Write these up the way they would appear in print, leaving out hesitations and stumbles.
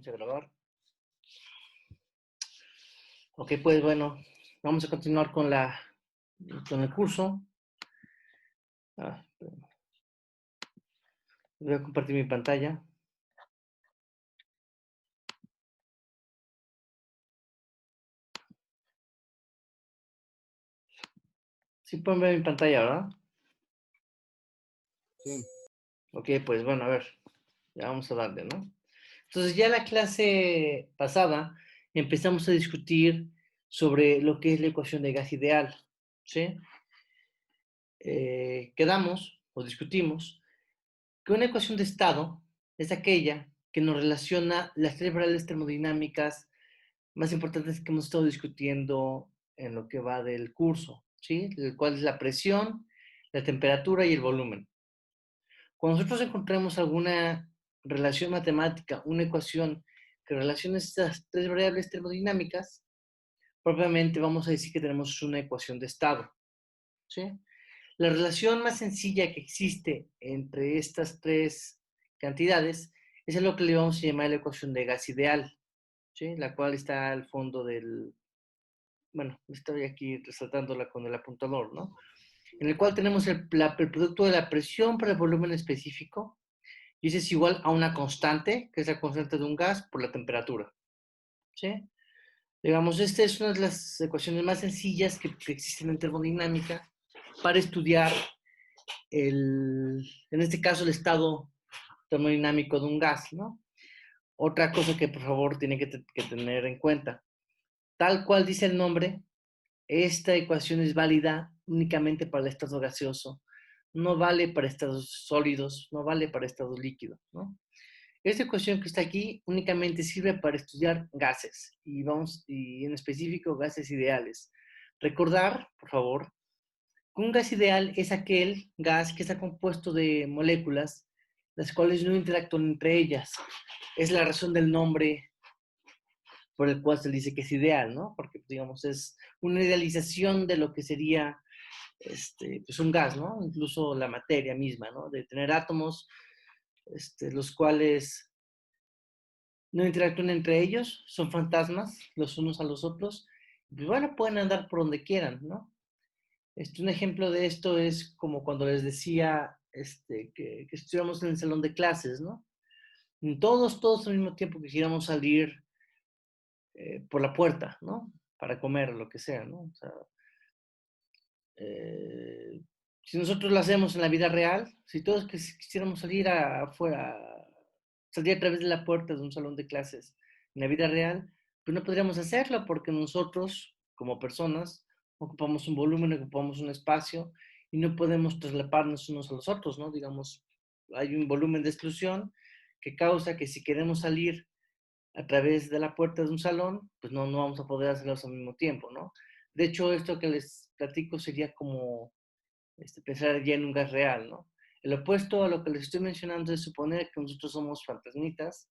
Vamos a grabar. Ok, pues bueno, vamos a continuar con el curso. Voy a compartir mi pantalla. Sí pueden ver mi pantalla, ¿verdad? Sí. Ok, pues bueno, a ver, ya vamos a darle, ¿no? Entonces ya la clase pasada empezamos a discutir sobre lo que es la ecuación de gas ideal, ¿sí? Quedamos o discutimos que una ecuación de estado es aquella que nos relaciona las tres variables termodinámicas más importantes que hemos estado discutiendo en lo que va del curso, ¿sí? El cual es la presión, la temperatura y el volumen. Cuando nosotros encontremos alguna relación matemática, una ecuación que relacione estas tres variables termodinámicas, propiamente vamos a decir que tenemos una ecuación de estado, ¿sí? La relación más sencilla que existe entre estas tres cantidades es lo que le vamos a llamar la ecuación de gas ideal, ¿sí? La cual está al fondo del, bueno, estoy aquí resaltándola con el apuntador, ¿no? En el cual tenemos el producto de la presión por el volumen específico, y ese es igual a una constante, que es la constante de un gas, por la temperatura, ¿sí? Digamos, esta es una de las ecuaciones más sencillas que existen en termodinámica para estudiar en este caso, el estado termodinámico de un gas, ¿no? Otra cosa que por favor tiene que tener en cuenta, tal cual dice el nombre, esta ecuación es válida únicamente para el estado gaseoso, no vale para estados sólidos, no vale para estados líquidos, ¿no? Esta ecuación que está aquí únicamente sirve para estudiar gases y en específico gases ideales. Recordar, por favor, que un gas ideal es aquel gas que está compuesto de moléculas las cuales no interactúan entre ellas. Es la razón del nombre por el cual se dice que es ideal, ¿no? Porque, digamos, es una idealización de lo que sería pues un gas, ¿no? Incluso la materia misma, ¿no? De tener átomos, los cuales no interactúan entre ellos, son fantasmas los unos a los otros, y pues bueno, pueden andar por donde quieran, ¿no? Un ejemplo de esto es como cuando les decía que estuviéramos en el salón de clases, ¿no? Todos al mismo tiempo quisiéramos salir por la puerta, ¿no? Para comer, lo que sea, ¿no? O sea, eh, si nosotros lo hacemos en la vida real, si todos quisiéramos salir afuera, salir a través de la puerta de un salón de clases en la vida real, pues no podríamos hacerlo porque nosotros, como personas, ocupamos un volumen, ocupamos un espacio y no podemos traslaparnos unos a los otros, ¿no? Digamos, hay un volumen de exclusión que causa que si queremos salir a través de la puerta de un salón, pues no vamos a poder hacerlos al mismo tiempo, ¿no? De hecho, esto que les platico sería como pensar ya en un gas real, ¿no? El opuesto a lo que les estoy mencionando es suponer que nosotros somos fantasmitas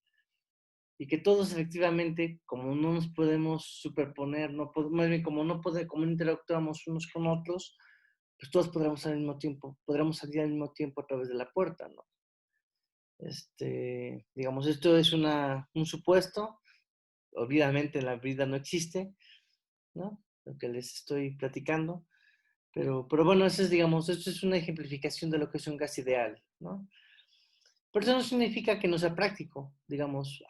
y que todos efectivamente, como no nos podemos superponer, no podemos, más bien como no interactuamos unos con otros, pues todos podremos salir al mismo tiempo a través de la puerta, ¿no? Digamos, esto es un supuesto, obviamente en la vida no existe, ¿no? Lo que les estoy platicando. Pero bueno, eso es, digamos, esto es una ejemplificación de lo que es un gas ideal, ¿no? Pero eso no significa que no sea práctico, digamos,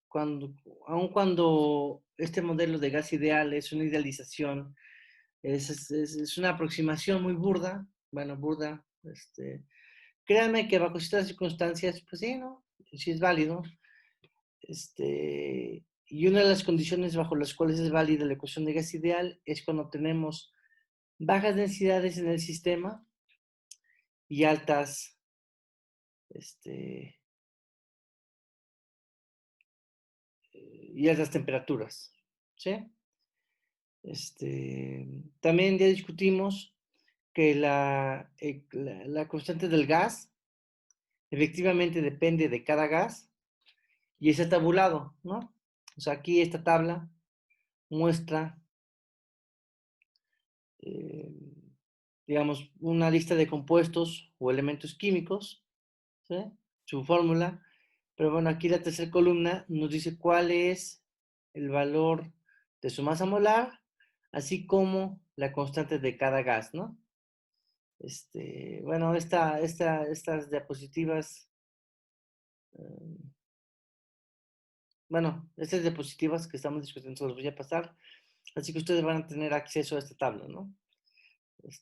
cuando, aun cuando este modelo de gas ideal es una idealización, es una aproximación muy burda, bueno, burda, créanme que bajo ciertas circunstancias, pues sí, ¿no? Sí es válido, y una de las condiciones bajo las cuales es válida la ecuación de gas ideal es cuando tenemos bajas densidades en el sistema y este, y altas temperaturas, ¿sí? También ya discutimos que la constante del gas efectivamente depende de cada gas y está tabulado, ¿no? O sea, aquí esta tabla muestra, eh, digamos, una lista de compuestos o elementos químicos, ¿sí? Su fórmula, Pero bueno, aquí la tercera columna nos dice cuál es el valor de su masa molar, así como la constante de cada gas, ¿no? Bueno, estas diapositivas, bueno, estas diapositivas que estamos discutiendo se las voy a pasar, así que ustedes van a tener acceso a esta tabla, ¿no?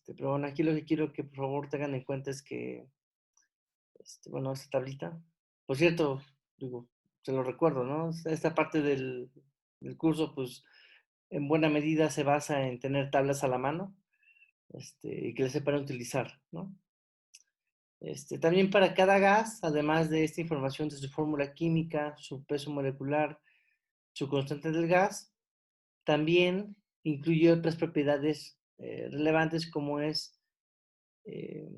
Pero bueno, aquí lo que quiero que por favor tengan en cuenta es que, bueno, esta tablita, por cierto, digo, se lo recuerdo, ¿no? Esta parte del curso, pues, en buena medida se basa en tener tablas a la mano, y que les sepan utilizar, ¿no? También para cada gas, además de esta información de su fórmula química, su peso molecular, su constante del gas, también incluye otras propiedades relevantes como es eh,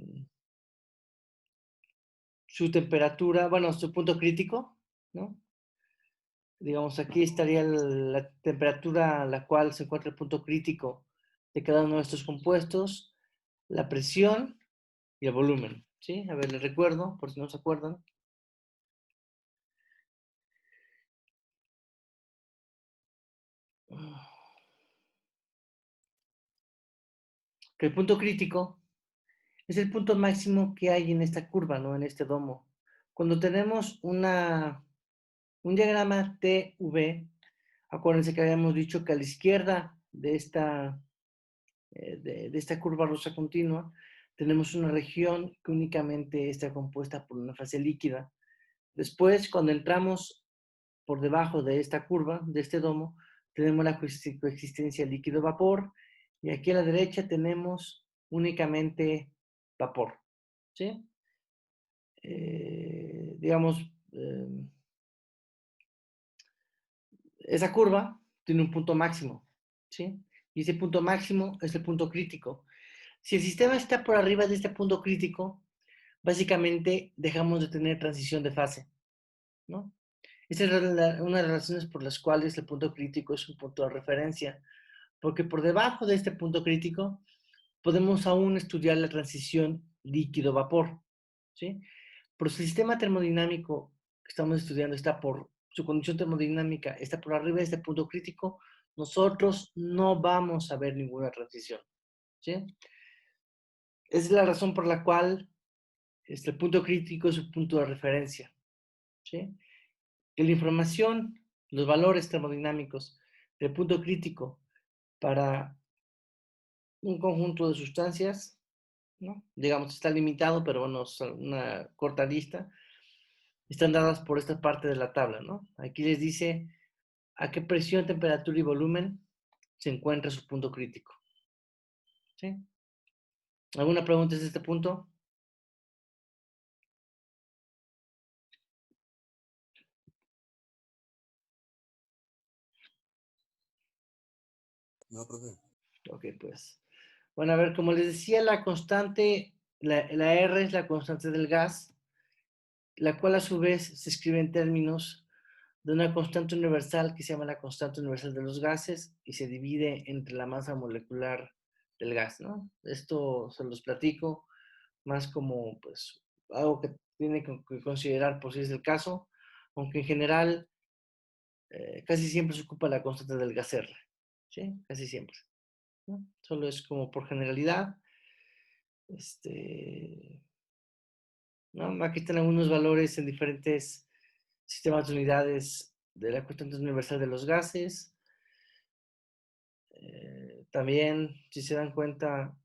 su temperatura, bueno, su punto crítico, ¿no? Digamos, aquí estaría la temperatura a la cual se encuentra el punto crítico de cada uno de estos compuestos, la presión y el volumen, ¿sí? A ver, les recuerdo, por si no se acuerdan. Que el punto crítico es el punto máximo que hay en esta curva, ¿no? En este domo. Cuando tenemos un diagrama TV, acuérdense que habíamos dicho que a la izquierda de esta curva rosa continua, tenemos una región que únicamente está compuesta por una fase líquida. Después, cuando entramos por debajo de esta curva, de este domo, tenemos la coexistencia líquido-vapor, y aquí a la derecha tenemos únicamente vapor, ¿sí? Digamos, esa curva tiene un punto máximo, ¿sí? Y ese punto máximo es el punto crítico. Si el sistema está por arriba de este punto crítico, básicamente dejamos de tener transición de fase, ¿no? Esta es una de las razones por las cuales el punto crítico es un punto de referencia, porque por debajo de este punto crítico podemos aún estudiar la transición líquido-vapor, ¿sí? Pero si el sistema termodinámico que estamos estudiando está por su condición termodinámica, está por arriba de este punto crítico, nosotros no vamos a ver ninguna transición, ¿sí? Esa es la razón por la cual el punto crítico es un punto de referencia, ¿sí? Que la información, los valores termodinámicos del punto crítico para un conjunto de sustancias, ¿no? Digamos, está limitado, pero bueno, es una corta lista, están dadas por esta parte de la tabla, ¿no? Aquí les dice a qué presión, temperatura y volumen se encuentra su punto crítico, ¿sí? ¿Alguna pregunta desde este punto? No, profe. Ok, pues. Bueno, a ver, como les decía, la constante, la R es la constante del gas, la cual a su vez se escribe en términos de una constante universal que se llama la constante universal de los gases y se divide entre la masa molecular del gas, ¿no? Esto se los platico más como, pues, algo que tiene que considerar por si es el caso, aunque en general casi siempre se ocupa la constante del gas R, ¿sí? Casi siempre, ¿no? Solo es como por generalidad, ¿no? Aquí están algunos valores en diferentes sistemas de unidades de la constante universal de los gases. También, si se dan cuenta,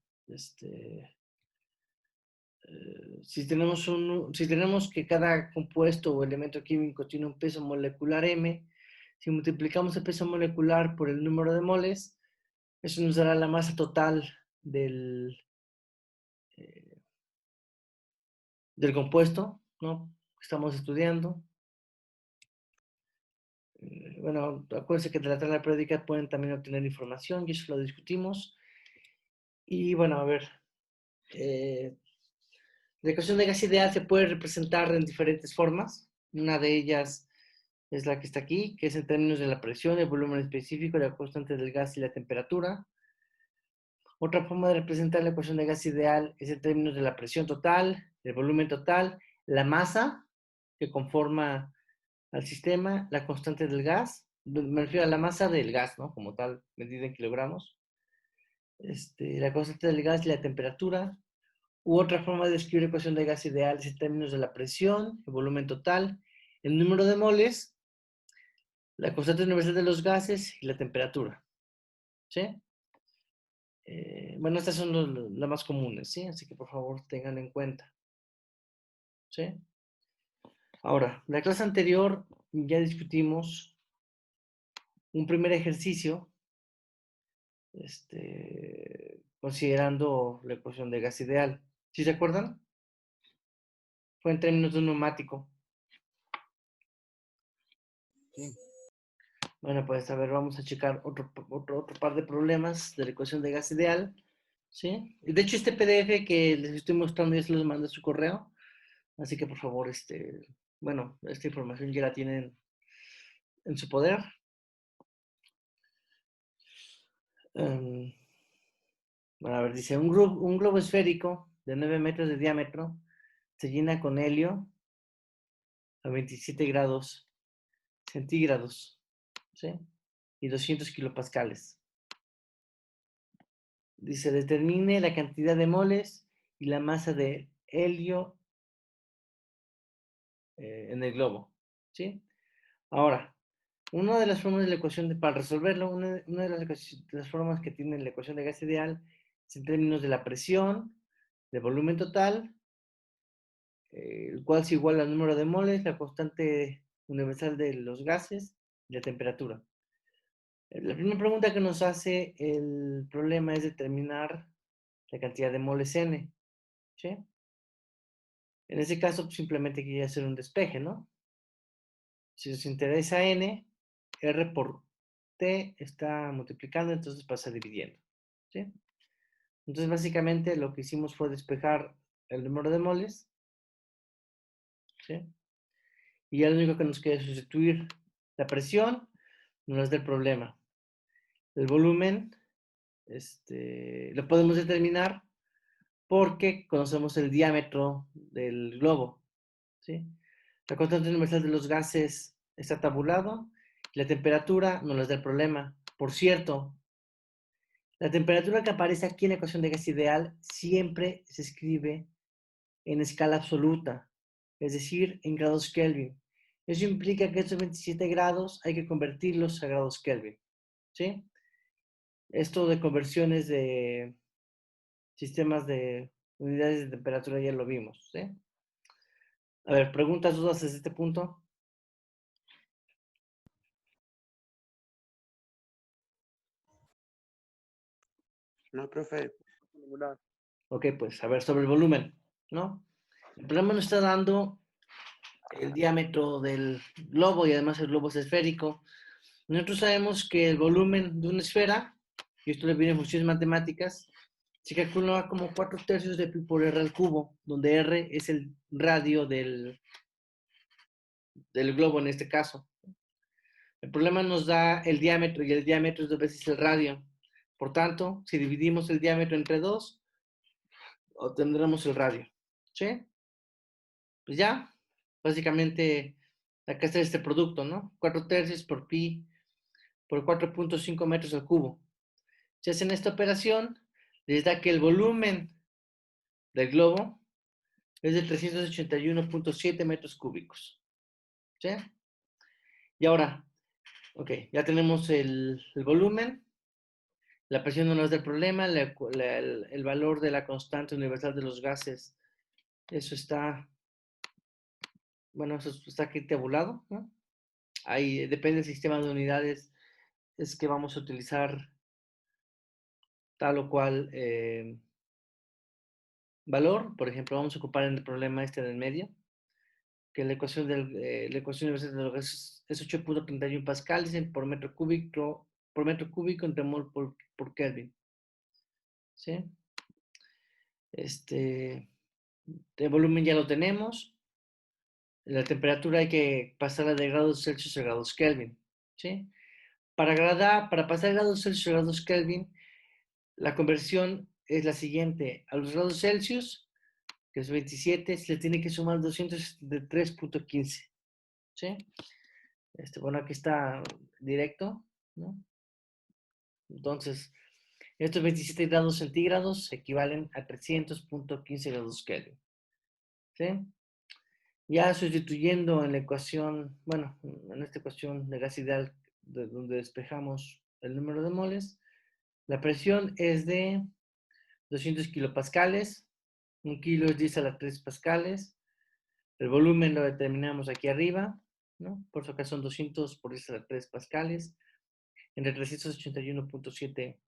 si tenemos que cada compuesto o elemento químico tiene un peso molecular m, si multiplicamos el peso molecular por el número de moles, eso nos dará la masa total eh, del compuesto, ¿no? Que estamos estudiando. Bueno, acuérdense que de la tabla periódica pueden también obtener información y eso lo discutimos. Y bueno, a ver, la ecuación de gas ideal se puede representar en diferentes formas. Una de ellas es la que está aquí, que es en términos de la presión, el volumen específico, la constante del gas y la temperatura. Otra forma de representar la ecuación de gas ideal es en términos de la presión total, el volumen total, la masa que conforma al sistema, la constante del gas, me refiero a la masa del gas, ¿no? Como tal, medida en kilogramos, la constante del gas y la temperatura, u otra forma de escribir la ecuación de gas ideal es en términos de la presión, el volumen total, el número de moles, la constante universal de los gases y la temperatura, ¿sí? Bueno, estas son las más comunes, ¿sí? Así que por favor tengan en cuenta, ¿sí? Ahora, la clase anterior ya discutimos un primer ejercicio, considerando la ecuación de gas ideal. ¿Sí se acuerdan? Fue en términos de un neumático. Sí. Bueno, pues a ver, vamos a checar otro par de problemas de la ecuación de gas ideal, ¿sí? De hecho, este PDF que les estoy mostrando ya se los manda a su correo, así que por favor, bueno, esta información ya la tienen en su poder. Bueno, a ver, dice, un globo esférico de 9 metros de diámetro se llena con helio a 27 grados centígrados, ¿sí? Y 200 kilopascales. Dice, determine la cantidad de moles y la masa de helio en el globo, ¿sí? Ahora, una de las formas de la ecuación, para resolverlo, una de las formas que tiene la ecuación de gas ideal es en términos de la presión, de volumen total, el cual es igual al número de moles, la constante universal de los gases y la temperatura. La primera pregunta que nos hace el problema es determinar la cantidad de moles N, ¿sí? En ese caso, pues, simplemente quería hacer un despeje, ¿no? Si nos interesa N, R por T está multiplicando, entonces pasa dividiendo, ¿sí? Entonces, básicamente, lo que hicimos fue despejar el número de moles, ¿sí? Y ya lo único que nos queda es sustituir la presión, no es del problema. El volumen, lo podemos determinar porque conocemos el diámetro del globo, ¿sí? La constante universal de los gases está tabulado y la temperatura no nos da el problema. Por cierto, la temperatura que aparece aquí en la ecuación de gas ideal siempre se escribe en escala absoluta, es decir, en grados Kelvin. Eso implica que estos 27 grados hay que convertirlos a grados Kelvin, ¿sí? Esto de conversiones de sistemas de unidades de temperatura ya lo vimos, ¿sí? A ver, preguntas, dudas desde este punto. No, profe. Ok, pues a ver, sobre el volumen, ¿no? El problema nos está dando el diámetro del globo y además el globo es esférico. Nosotros sabemos que el volumen de una esfera, y esto le viene en funciones matemáticas, se calcula como 4/3 de pi por r al cubo, donde r es el radio del globo en este caso. El problema nos da el diámetro y el diámetro es 2 veces el radio. Por tanto, si dividimos el diámetro entre 2, obtendremos el radio. ¿Sí? Pues ya, básicamente, acá está este producto, ¿no? 4/3 por pi por 4.5 metros al cubo. Si hacen esta operación, les da que el volumen del globo es de 381.7 metros cúbicos. ¿Sí? Y ahora, ok, ya tenemos el volumen, la presión no nos da el problema, el valor de la constante universal de los gases, eso está, bueno, eso está aquí tabulado, ¿no? Ahí depende del sistema de unidades, es que vamos a utilizar tal o cual valor. Por ejemplo, vamos a ocupar en el problema este del medio, que la ecuación, la ecuación universal de los gases es 8.31 pascales por metro cúbico entre mol por Kelvin. ¿Sí? El volumen ya lo tenemos. La temperatura hay que pasarla de grados Celsius a grados Kelvin. ¿Sí? Para pasar de grados Celsius a grados Kelvin, la conversión es la siguiente. A los grados Celsius, que es 27, se le tiene que sumar 273.15. ¿Sí? Bueno, aquí está directo, ¿no? Entonces, estos 27 grados centígrados equivalen a 300.15 grados Kelvin. ¿Sí? Ya sustituyendo en la ecuación, bueno, en esta ecuación de gas ideal, donde despejamos el número de moles, la presión es de 200 kilopascales, 1 kilo es 10 a la 3 pascales, el volumen lo determinamos aquí arriba, ¿no? Por eso acá son 200 por 10 a la 3 pascales, entre 381.7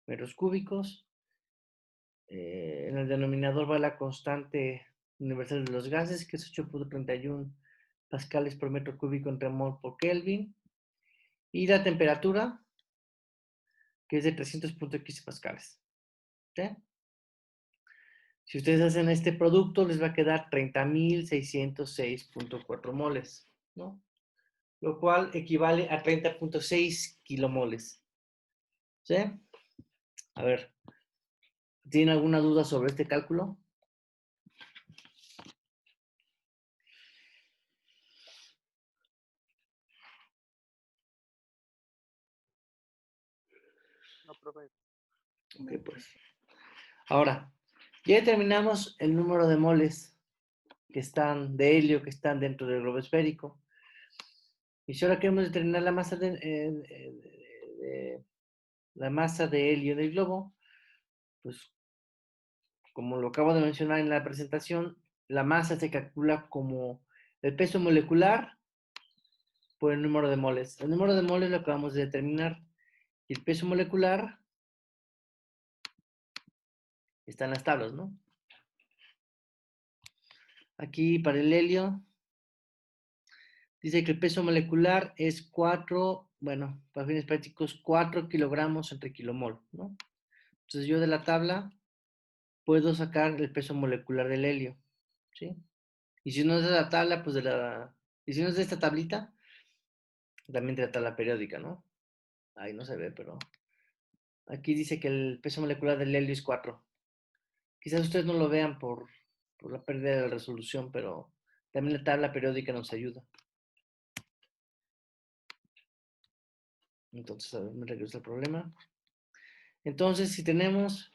metros cúbicos. En el denominador va la constante universal de los gases, que es 8.31 pascales por metro cúbico entre mol por Kelvin. Y la temperatura, que es de 300.15 pascales. ¿Sí? Si ustedes hacen este producto, les va a quedar 30.606.4 moles, ¿no? Lo cual equivale a 30.6 kilomoles. ¿Sí? A ver, ¿tienen alguna duda sobre este cálculo? No, profe. Ok, pues. Ahora, ya determinamos el número de moles que están de helio que están dentro del globo esférico. Y si ahora queremos determinar la masa la masa de helio del globo, pues como lo acabo de mencionar en la presentación, la masa se calcula como el peso molecular por el número de moles. El número de moles lo acabamos de determinar y el peso molecular está en las tablas, ¿no? Aquí para el helio dice que el peso molecular es 4, bueno, para fines prácticos, 4 kilogramos entre kilomol, ¿no? Entonces yo de la tabla puedo sacar el peso molecular del helio, ¿sí? Y si no es de la tabla, pues y si no es de esta tablita, también de la tabla periódica, ¿no? Ahí no se ve, pero aquí dice que el peso molecular del helio es 4. Quizás ustedes no lo vean por la pérdida de resolución, pero también la tabla periódica nos ayuda. Entonces, a ver, me regreso al problema. Entonces, si tenemos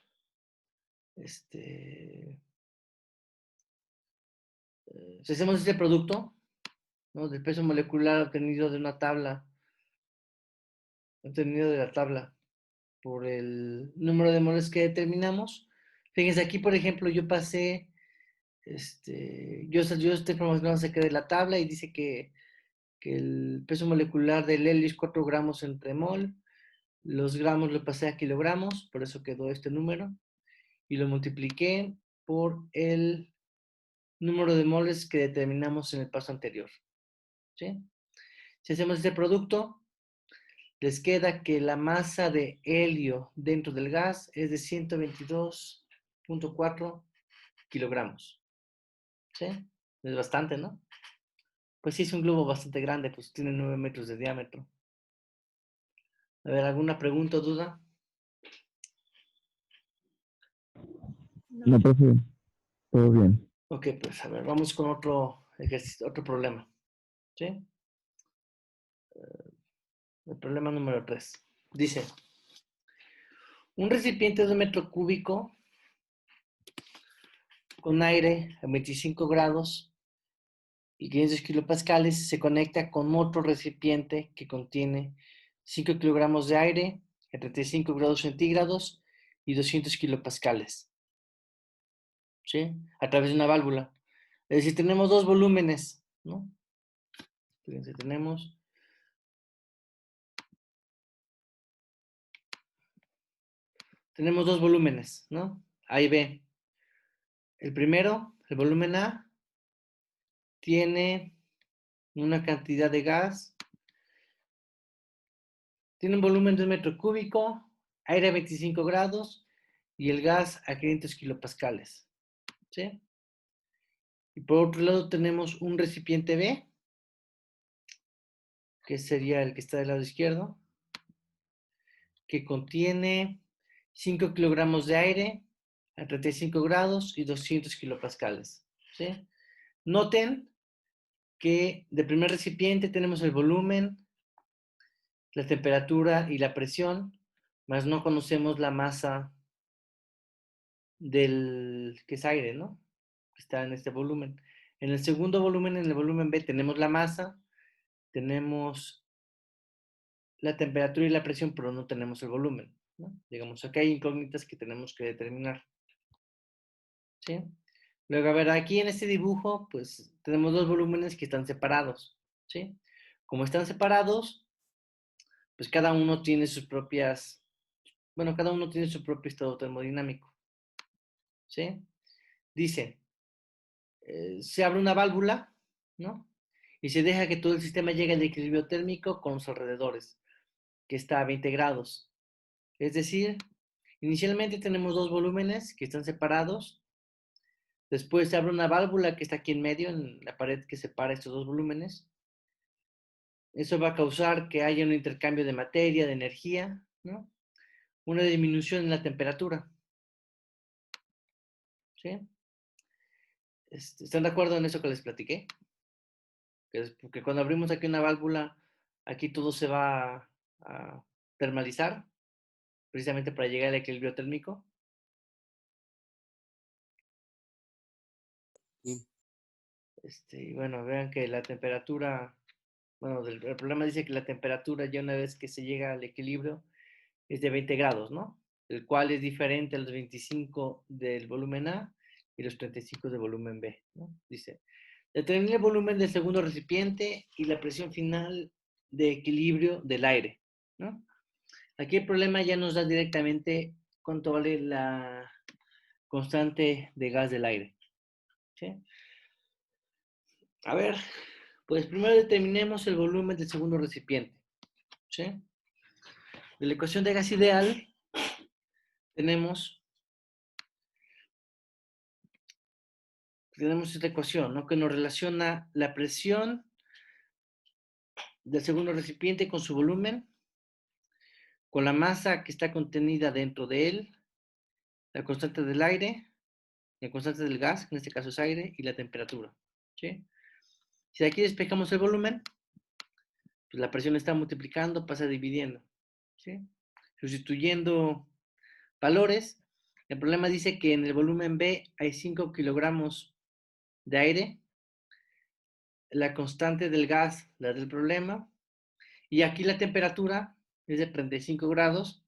si hacemos este producto, ¿no? Del peso molecular obtenido de una tabla, obtenido de la tabla por el número de moles que determinamos. Fíjense, aquí, por ejemplo, yo pasé, yo esta información la saqué de la tabla y dice que el peso molecular del helio es 4 gramos entre mol, los gramos lo pasé a kilogramos, por eso quedó este número, y lo multipliqué por el número de moles que determinamos en el paso anterior. ¿Sí? Si hacemos este producto, les queda que la masa de helio dentro del gas es de 122.4 kilogramos. ¿Sí? Es bastante, ¿no? Pues sí, es un globo bastante grande, pues tiene 9 metros de diámetro. A ver, ¿alguna pregunta o duda? No, profe, todo bien. Ok, pues a ver, vamos con otro ejercicio, otro problema. ¿Sí? El problema número 3. Dice, un recipiente de 1 metro cúbico con aire a 25 grados y 500 kilopascales se conecta con otro recipiente que contiene 5 kilogramos de aire a 35 grados centígrados y 200 kilopascales, ¿sí? A través de una válvula. Es decir, tenemos dos volúmenes, ¿no? Fíjense, tenemos dos volúmenes, ¿no? A y B. El primero, el volumen A, tiene una cantidad de gas, tiene un volumen de 1 metro cúbico, aire a 25 grados y el gas a 500 kilopascales, ¿sí? Y por otro lado tenemos un recipiente B, que sería el que está del lado izquierdo, que contiene 5 kilogramos de aire a 35 grados y 200 kilopascales, ¿sí? Noten que del primer recipiente tenemos el volumen, la temperatura y la presión, mas no conocemos la masa del que es aire, ¿no? Que está en este volumen. En el segundo volumen, en el volumen B, tenemos la masa, tenemos la temperatura y la presión, pero no tenemos el volumen, ¿no? Digamos, acá hay incógnitas que tenemos que determinar, ¿sí? Luego, a ver, aquí en este dibujo, pues tenemos dos volúmenes que están separados, ¿sí? Como están separados, pues cada uno tiene sus propias, bueno, cada uno tiene su propio estado termodinámico, ¿sí? Dice, se abre una válvula, ¿no? Y se deja que todo el sistema llegue al equilibrio térmico con los alrededores, que está a 20 grados. Es decir, inicialmente tenemos dos volúmenes que están separados. Después se abre una válvula que está aquí en medio, en la pared que separa estos dos volúmenes. Eso va a causar que haya un intercambio de materia, de energía, ¿no? Una disminución en la temperatura, ¿sí? ¿Están de acuerdo en eso que les platiqué? Que cuando abrimos aquí una válvula, aquí todo se va a termalizar, precisamente para llegar al equilibrio térmico. Sí. Y bueno, vean que la temperatura, bueno, el problema dice que la temperatura ya una vez que se llega al equilibrio es de 20 grados, ¿no? El cual es diferente a los 25 del volumen A y los 35 del volumen B, ¿no? Dice, determina el volumen del segundo recipiente y la presión final de equilibrio del aire, ¿no? Aquí el problema ya nos da directamente cuánto vale la constante de gas del aire, ¿sí? A ver, pues primero determinemos el volumen del segundo recipiente, ¿sí? De la ecuación de gas ideal tenemos esta ecuación, ¿no? Que nos relaciona la presión del segundo recipiente con su volumen, con la masa que está contenida dentro de él, la constante del aire, la constante del gas, que en este caso es aire, y la temperatura, ¿sí? Si aquí despejamos el volumen, pues la presión está multiplicando, pasa dividiendo, ¿sí? Sustituyendo valores, el problema dice que en el volumen B hay 5 kilogramos de aire, la constante del gas, la del problema, y aquí la temperatura es de 35 grados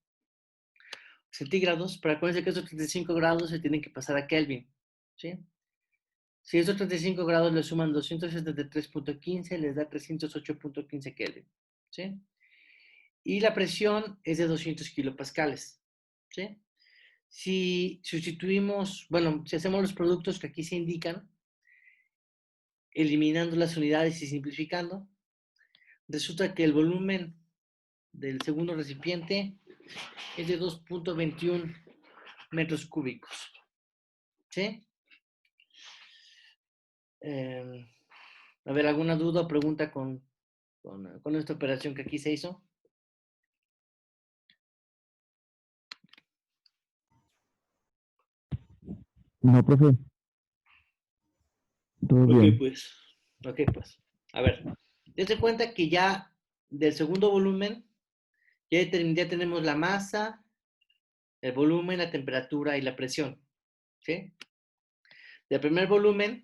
centígrados, pero acuérdense que esos 35 grados se tienen que pasar a Kelvin, ¿sí? Si esos 35 grados le suman 273.15, les da 308.15 Kelvin, ¿sí? Y la presión es de 200 kilopascales, ¿sí? Si sustituimos, bueno, si hacemos los productos que aquí se indican, eliminando las unidades y simplificando, resulta que el volumen del segundo recipiente es de 2.21 metros cúbicos, ¿sí? A ver, ¿alguna duda o pregunta con esta operación que aquí se hizo? No, profe, todo Ok, bien. pues. Ok, pues. A ver, dense cuenta que ya del segundo volumen ya tenemos la masa, el volumen, la temperatura y la presión, ¿sí? Del primer volumen,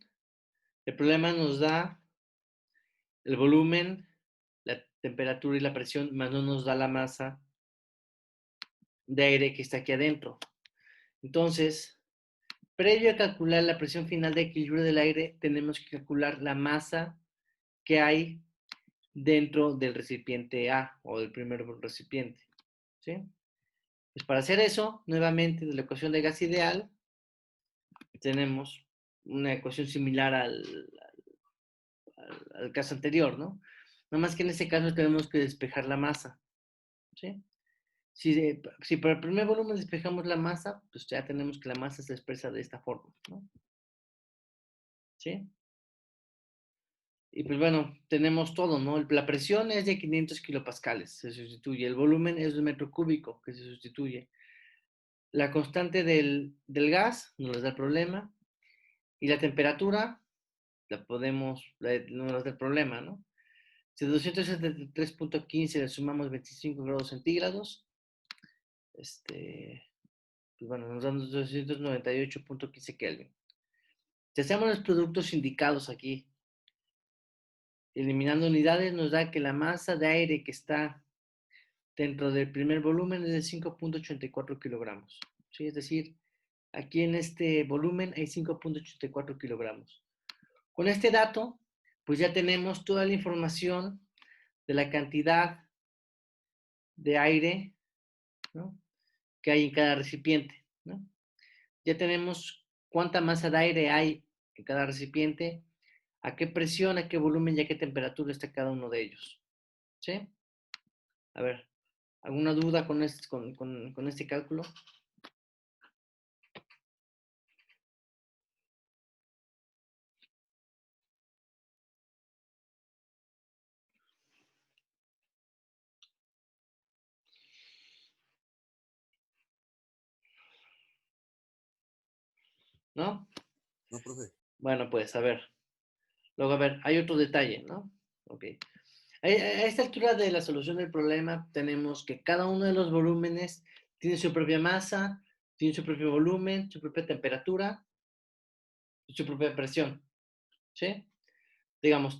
el problema nos da el volumen, la temperatura y la presión, más no nos da la masa de aire que está aquí adentro. Entonces, previo a calcular la presión final de equilibrio del aire, tenemos que calcular la masa que hay dentro del recipiente A o del primer recipiente, ¿sí? Pues para hacer eso, nuevamente, de la ecuación de gas ideal, tenemos una ecuación similar al caso anterior, ¿no? Nada más que en este caso tenemos que despejar la masa, ¿sí? Si para el primer volumen despejamos la masa, pues ya tenemos que la masa se expresa de esta forma, ¿no? ¿Sí? Y pues bueno, tenemos todo, ¿no? La presión es de 500 kilopascales, se sustituye. El volumen es de un metro cúbico, que se sustituye. La constante del gas no les da problema. Y la temperatura, números del problema, ¿no? Si 273.15 le sumamos 25 grados centígrados, pues bueno, nos dan 298.15 Kelvin. Si hacemos los productos indicados aquí, eliminando unidades, nos da que la masa de aire que está dentro del primer volumen es de 5.84 kilogramos. ¿Sí? Es decir, aquí en este volumen hay 5.84 kilogramos. Con este dato, pues ya tenemos toda la información de la cantidad de aire, ¿no?, que hay en cada recipiente, ¿no? Ya tenemos cuánta masa de aire hay en cada recipiente, a qué presión, a qué volumen y a qué temperatura está cada uno de ellos. ¿Sí? A ver, ¿alguna duda con este cálculo? ¿No? No, profe. Bueno, pues a ver. Luego, a ver, hay otro detalle, ¿no? Ok. A esta altura de la solución del problema tenemos que cada uno de los volúmenes tiene su propia masa, tiene su propio volumen, su propia temperatura y su propia presión. ¿Sí? Digamos,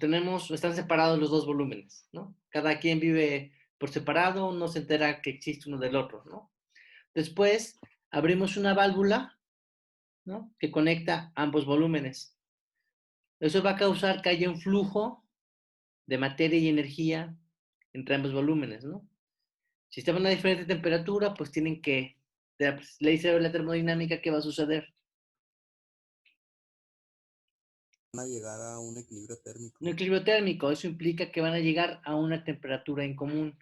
están separados los dos volúmenes, ¿no? Cada quien vive por separado, no se entera que existe uno del otro, ¿no? Después, abrimos una válvula, ¿no?, que conecta ambos volúmenes. Eso va a causar que haya un flujo de materia y energía entre ambos volúmenes, ¿no? Si están a una diferente temperatura, pues tienen que, ley cero de la termodinámica, ¿qué va a suceder? Van a llegar a un equilibrio térmico. Un equilibrio térmico, eso implica que van a llegar a una temperatura en común,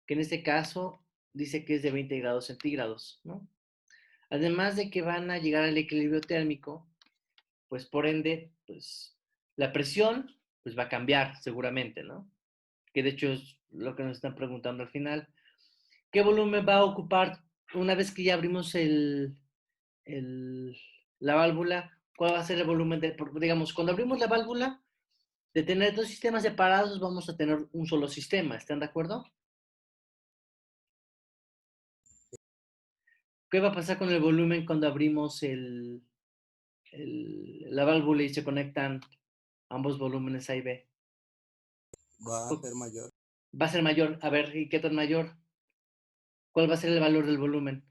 que en este caso dice que es de 20 grados centígrados, ¿no? Además de que van a llegar al equilibrio térmico, pues por ende, pues la presión pues va a cambiar seguramente, ¿no? Que de hecho es lo que nos están preguntando al final. ¿Qué volumen va a ocupar una vez que ya abrimos la válvula? ¿Cuál va a ser el volumen digamos, cuando abrimos la válvula, de tener dos sistemas separados, vamos a tener un solo sistema, ¿están de acuerdo? ¿Qué va a pasar con el volumen cuando abrimos la válvula y se conectan ambos volúmenes A y B? Va a ser mayor. Va a ser mayor. A ver, ¿y qué tan mayor? ¿Cuál va a ser el valor del volumen?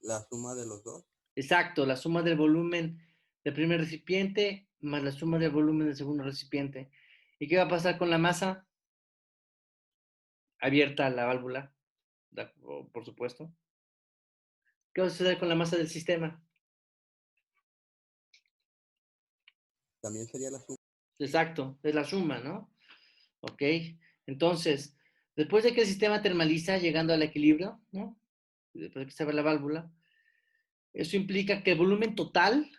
La suma de los dos. Exacto, la suma del volumen del primer recipiente más la suma del volumen del segundo recipiente. ¿Y qué va a pasar con la masa? Abierta la válvula, por supuesto. ¿Qué va a suceder con la masa del sistema? También sería la suma. Exacto, es la suma, ¿no? Ok, entonces, después de que el sistema termaliza llegando al equilibrio, ¿no?, después de que se abre la válvula, eso implica que el volumen total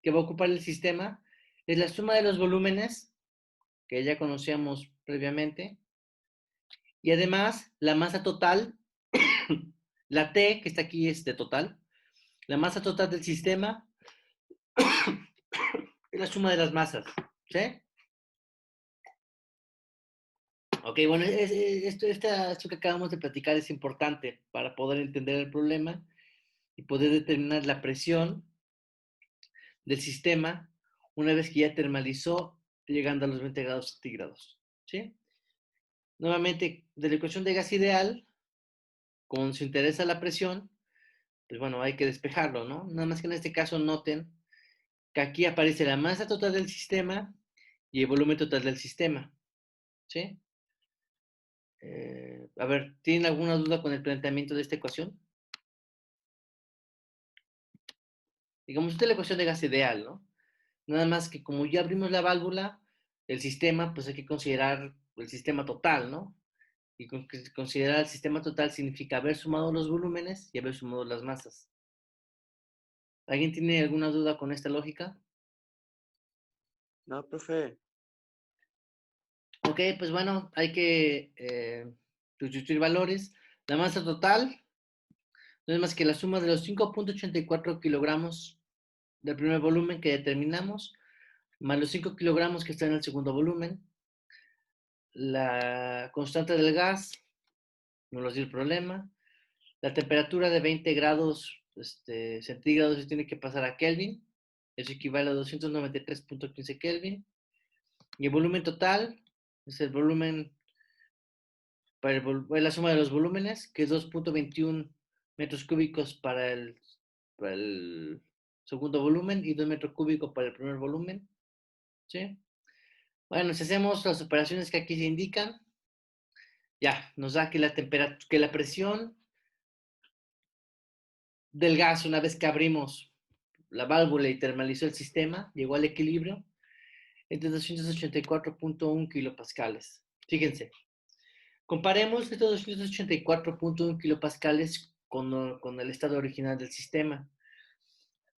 que va a ocupar el sistema es la suma de los volúmenes que ya conocíamos previamente, y además la masa total, la T que está aquí es de total, la masa total del sistema es la suma de las masas, ¿sí? Ok, bueno, esto que acabamos de platicar es importante para poder entender el problema y poder determinar la presión del sistema una vez que ya termalizó llegando a los 20 grados centígrados, ¿sí? Nuevamente, de la ecuación de gas ideal, como nos interesa la presión, pues bueno, hay que despejarlo, ¿no? Nada más que en este caso noten que aquí aparece la masa total del sistema y el volumen total del sistema, ¿sí? A ver, ¿tienen alguna duda con el planteamiento de esta ecuación? Digamos, esta es la ecuación de gas ideal, ¿no? Nada más que como ya abrimos la válvula, el sistema, pues hay que considerar el sistema total, ¿no? Y considerar el sistema total significa haber sumado los volúmenes y haber sumado las masas. ¿Alguien tiene alguna duda con esta lógica? No, profe. Ok, pues bueno, hay que sustituir valores. La masa total no es más que la suma de los 5.84 kilogramos del primer volumen que determinamos, más los 5 kilogramos que están en el segundo volumen. La constante del gas, no nos dio el problema. La temperatura de 20 grados centígrados se tiene que pasar a Kelvin. Eso equivale a 293.15 Kelvin. Y el volumen total es el volumen para la suma de los volúmenes, que es 2.21 metros cúbicos para el segundo volumen y 2 metros cúbicos para el primer volumen. ¿Sí? Bueno, si hacemos las operaciones que aquí se indican, ya, nos da que la presión del gas, una vez que abrimos la válvula y termalizó el sistema, llegó al equilibrio entre 284.1 kilopascales. Fíjense, comparemos estos 284.1 kilopascales con el estado original del sistema.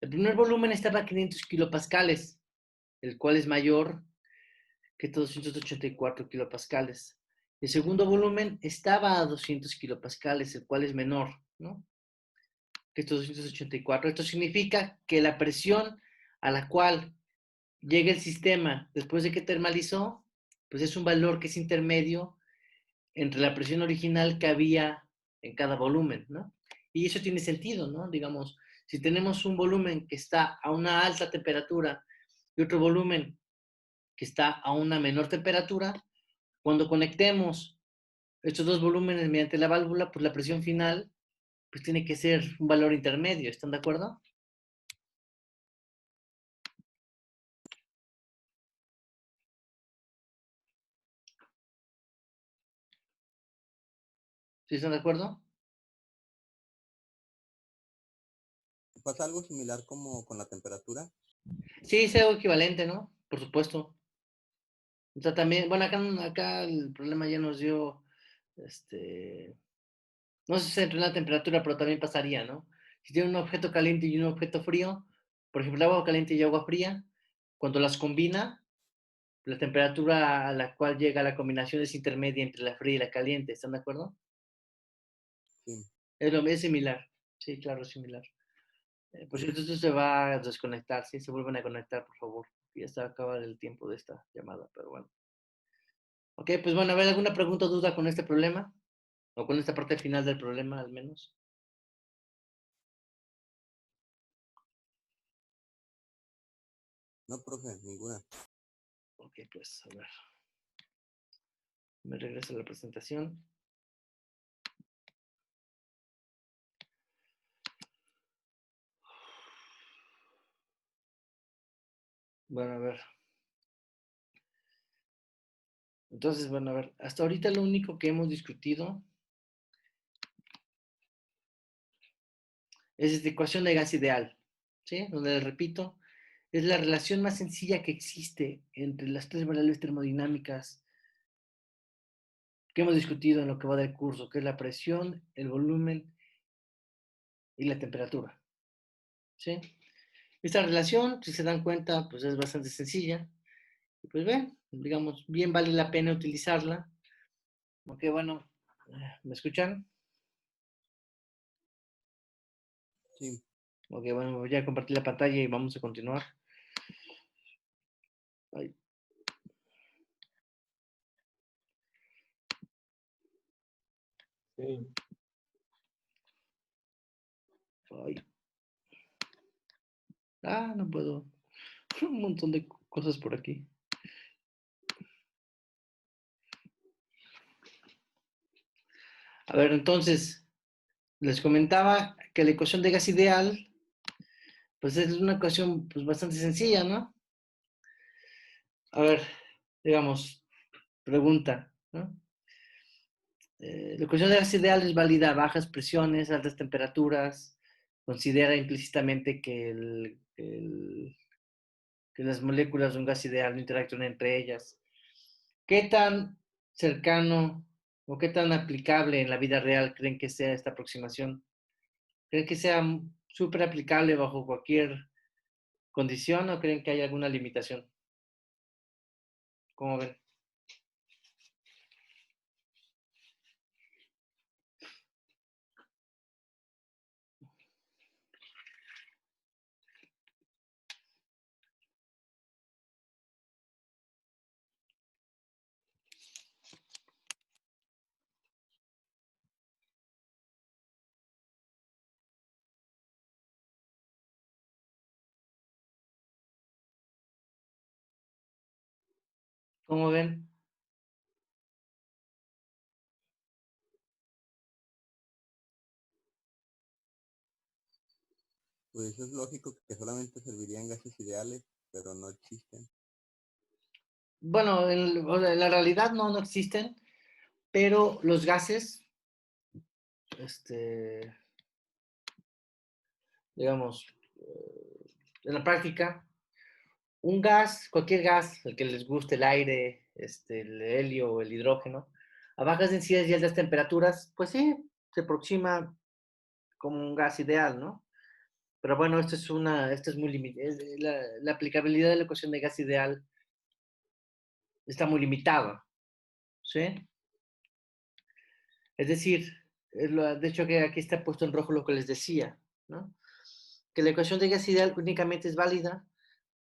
El primer volumen estaba a 500 kilopascales, el cual es mayor que 284 kilopascales. El segundo volumen estaba a 200 kilopascales, el cual es menor, ¿no? Que 284. Esto significa que la presión a la cual llega el sistema después de que termalizó, pues es un valor que es intermedio entre la presión original que había en cada volumen, ¿no? Y eso tiene sentido, ¿no? Digamos, si tenemos un volumen que está a una alta temperatura y otro volumen que está a una menor temperatura, cuando conectemos estos dos volúmenes mediante la válvula, pues la presión final pues tiene que ser un valor intermedio, ¿están de acuerdo? ¿Sí están de acuerdo? ¿Pasa algo similar como con la temperatura? Sí, es algo equivalente, ¿no? Por supuesto. O sea, también, bueno, acá el problema ya nos dio, no sé si entre la temperatura, pero también pasaría, ¿no? Si tiene un objeto caliente y un objeto frío, por ejemplo, agua caliente y agua fría, cuando las combina, la temperatura a la cual llega la combinación es intermedia entre la fría y la caliente, ¿están de acuerdo? Sí. Es similar, sí, claro, es similar. Por cierto, esto se va a desconectar, sí, se vuelven a conectar, por favor. Ya está acabado el tiempo de esta llamada, pero bueno. Ok, pues bueno, a ver, ¿alguna pregunta o duda con este problema? O con esta parte final del problema, al menos. No, profe, ninguna. Ok, pues a ver. Me regreso a la presentación. Bueno, a ver. Entonces, bueno, a ver. Hasta ahorita lo único que hemos discutido es esta ecuación de gas ideal. ¿Sí? Donde, les repito, es la relación más sencilla que existe entre las tres variables termodinámicas que hemos discutido en lo que va del curso, que es la presión, el volumen y la temperatura. ¿Sí? Esta relación, si se dan cuenta, pues es bastante sencilla. Y pues ven, digamos, bien vale la pena utilizarla. Ok, bueno, ¿me escuchan? Sí. Ok, bueno, voy a compartir la pantalla y vamos a continuar. Ay, Sí. ay. Ah, no puedo. Un montón de cosas por aquí. A ver, entonces, les comentaba que la ecuación de gas ideal, pues es una ecuación pues, bastante sencilla, ¿no? A ver, digamos, pregunta, ¿no? La ecuación de gas ideal es válida a bajas presiones, altas temperaturas, considera implícitamente que las moléculas de un gas ideal no interactúan entre ellas. ¿Qué tan cercano o qué tan aplicable en la vida real creen que sea esta aproximación? ¿Creen que sea súper aplicable bajo cualquier condición o creen que hay alguna limitación? ¿Cómo ven? ¿Cómo ven? Pues es lógico que solamente servirían gases ideales, pero no existen. Bueno, en la realidad no existen, pero los gases, digamos, en la práctica, un gas, cualquier gas, el que les guste, el aire, el helio, el hidrógeno, a bajas densidades y altas temperaturas, pues sí, se aproxima como un gas ideal, ¿no? Pero bueno, esto es muy limitado. La aplicabilidad de la ecuación de gas ideal está muy limitada, ¿sí? Es decir, de hecho que aquí está puesto en rojo lo que les decía, ¿no? Que la ecuación de gas ideal únicamente es válida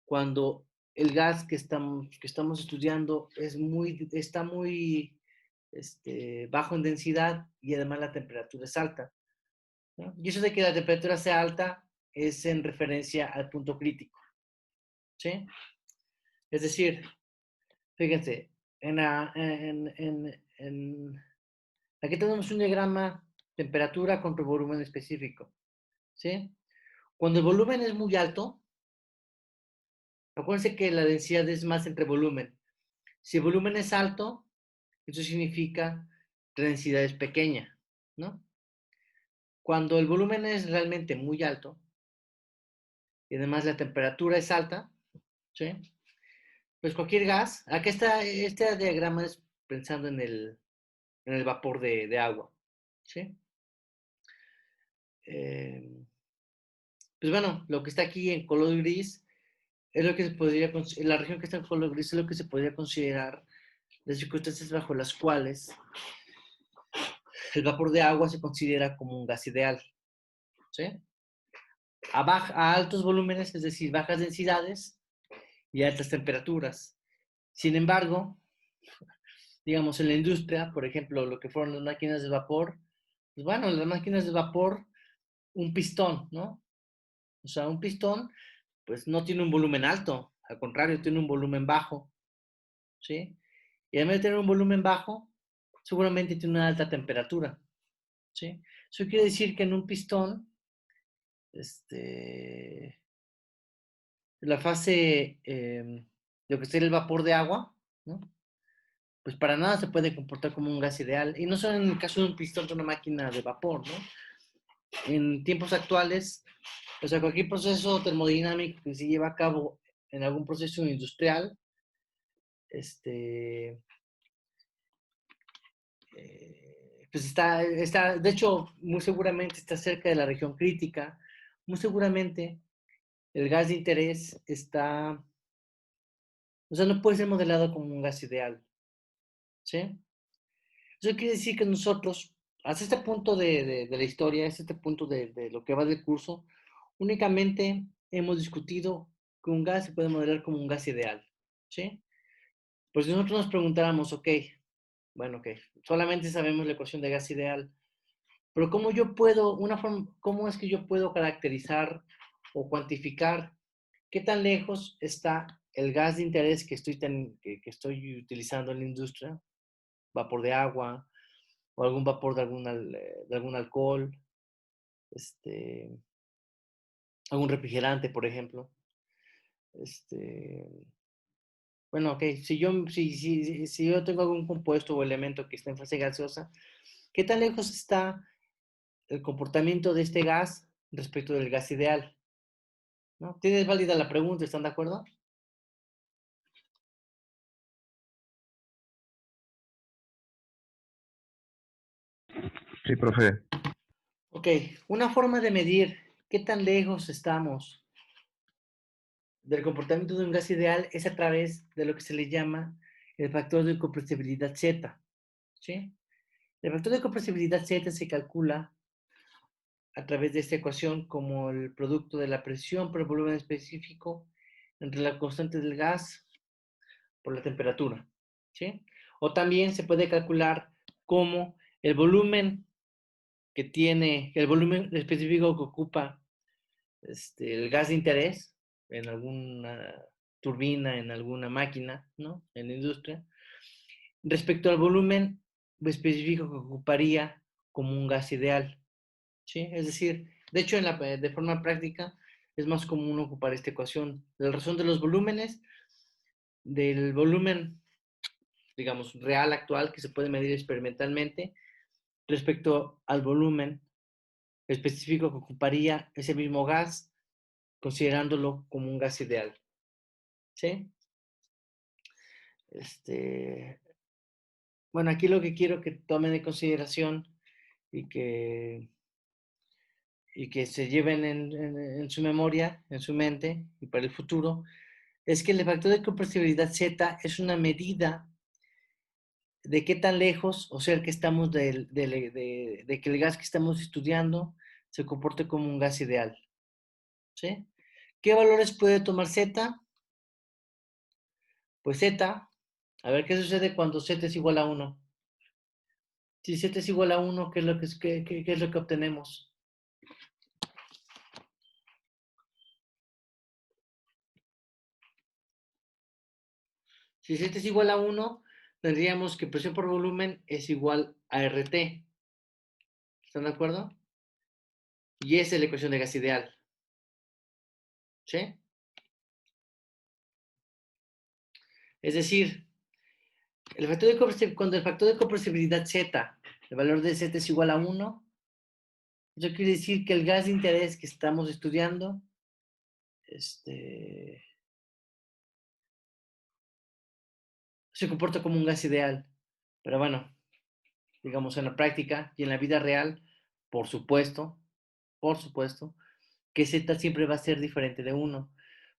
cuando el gas que estamos estudiando está muy bajo en densidad y además la temperatura es alta, ¿no? Y eso de que la temperatura sea alta es en referencia al punto crítico, ¿sí? Es decir, fíjense, aquí tenemos un diagrama temperatura contra volumen específico, ¿sí? Cuando el volumen es muy alto, acuérdense que la densidad es más entre volumen. Si el volumen es alto, eso significa que la densidad es pequeña, ¿no? Cuando el volumen es realmente muy alto y además la temperatura es alta, ¿sí? Pues cualquier gas, aquí está, este diagrama es pensando en el vapor de agua, ¿sí? Eh, pues bueno, lo que está aquí en color gris es lo que se podría, la región que está en color gris es lo que se podría considerar las circunstancias bajo las cuales el vapor de agua se considera como un gas ideal, ¿sí? A altos volúmenes, es decir, bajas densidades y altas temperaturas. Sin embargo, digamos, en la industria, por ejemplo, lo que fueron las máquinas de vapor, pues bueno, las máquinas de vapor, un pistón, ¿no? O sea, un pistón, pues no tiene un volumen alto, al contrario, tiene un volumen bajo, ¿sí? Y además de tener un volumen bajo, seguramente tiene una alta temperatura, ¿sí? Eso quiere decir que en un pistón, la fase, lo que sería el vapor de agua, ¿no? Pues para nada se puede comportar como un gas ideal. Y no solo en el caso de un pistón de una máquina de vapor, ¿no? En tiempos actuales, o sea, cualquier proceso termodinámico que se lleva a cabo en algún proceso industrial, pues de hecho, muy seguramente está cerca de la región crítica, muy seguramente el gas de interés o sea, no puede ser modelado como un gas ideal, ¿sí? Eso quiere decir que nosotros, hasta este punto de la historia, hasta este punto de lo que va del curso, únicamente hemos discutido que un gas se puede modelar como un gas ideal, ¿sí? Pues si nosotros nos preguntáramos, ok, bueno, ok, solamente sabemos la ecuación de gas ideal, pero ¿cómo es que yo puedo caracterizar o cuantificar qué tan lejos está el gas de interés que estoy utilizando en la industria? Vapor de agua, o algún vapor de algún alcohol, este, algún refrigerante, por ejemplo. Este, bueno, ok, si yo tengo algún compuesto o elemento que está en fase gaseosa, ¿qué tan lejos está el comportamiento de este gas respecto del gas ideal? ¿No? ¿Tienes válida la pregunta? ¿Están de acuerdo? Sí, profe. Ok, una forma de medir qué tan lejos estamos del comportamiento de un gas ideal es a través de lo que se le llama el factor de compresibilidad Z, ¿sí? El factor de compresibilidad Z se calcula a través de esta ecuación como el producto de la presión por el volumen específico entre la constante del gas por la temperatura, ¿sí? O también se puede calcular como el volumen específico que ocupa el gas de interés en turbina, en alguna máquina, ¿no? En la industria. Respecto al volumen específico que ocuparía como un gas ideal, ¿sí? Es decir, de hecho, de forma práctica es más común ocupar esta ecuación. La razón de los volúmenes, del volumen, digamos, real actual que se puede medir experimentalmente respecto al volumen específico que ocuparía ese mismo gas, considerándolo como un gas ideal, ¿sí? Bueno, aquí lo que quiero que tomen en consideración y que se lleven en su memoria, en su mente y para el futuro, es que el factor de compresibilidad Z es una medida de qué tan lejos o cerca estamos de que el gas que estamos estudiando se comporte como un gas ideal, ¿sí? ¿Qué valores puede tomar Z? Pues Z, a ver qué sucede cuando Z es igual a 1. Si Z es igual a 1, ¿qué es lo qué es lo que obtenemos? Si Z es igual a 1, tendríamos que presión por volumen es igual a RT. ¿Están de acuerdo? Y esa es la ecuación de gas ideal. ¿Sí? Es decir, cuando el factor de compresibilidad Z, el valor de Z es igual a 1, eso quiere decir que el gas de interés que estamos estudiando se comporta como un gas ideal. Pero bueno, digamos en la práctica y en la vida real, por supuesto, que Z siempre va a ser diferente de 1.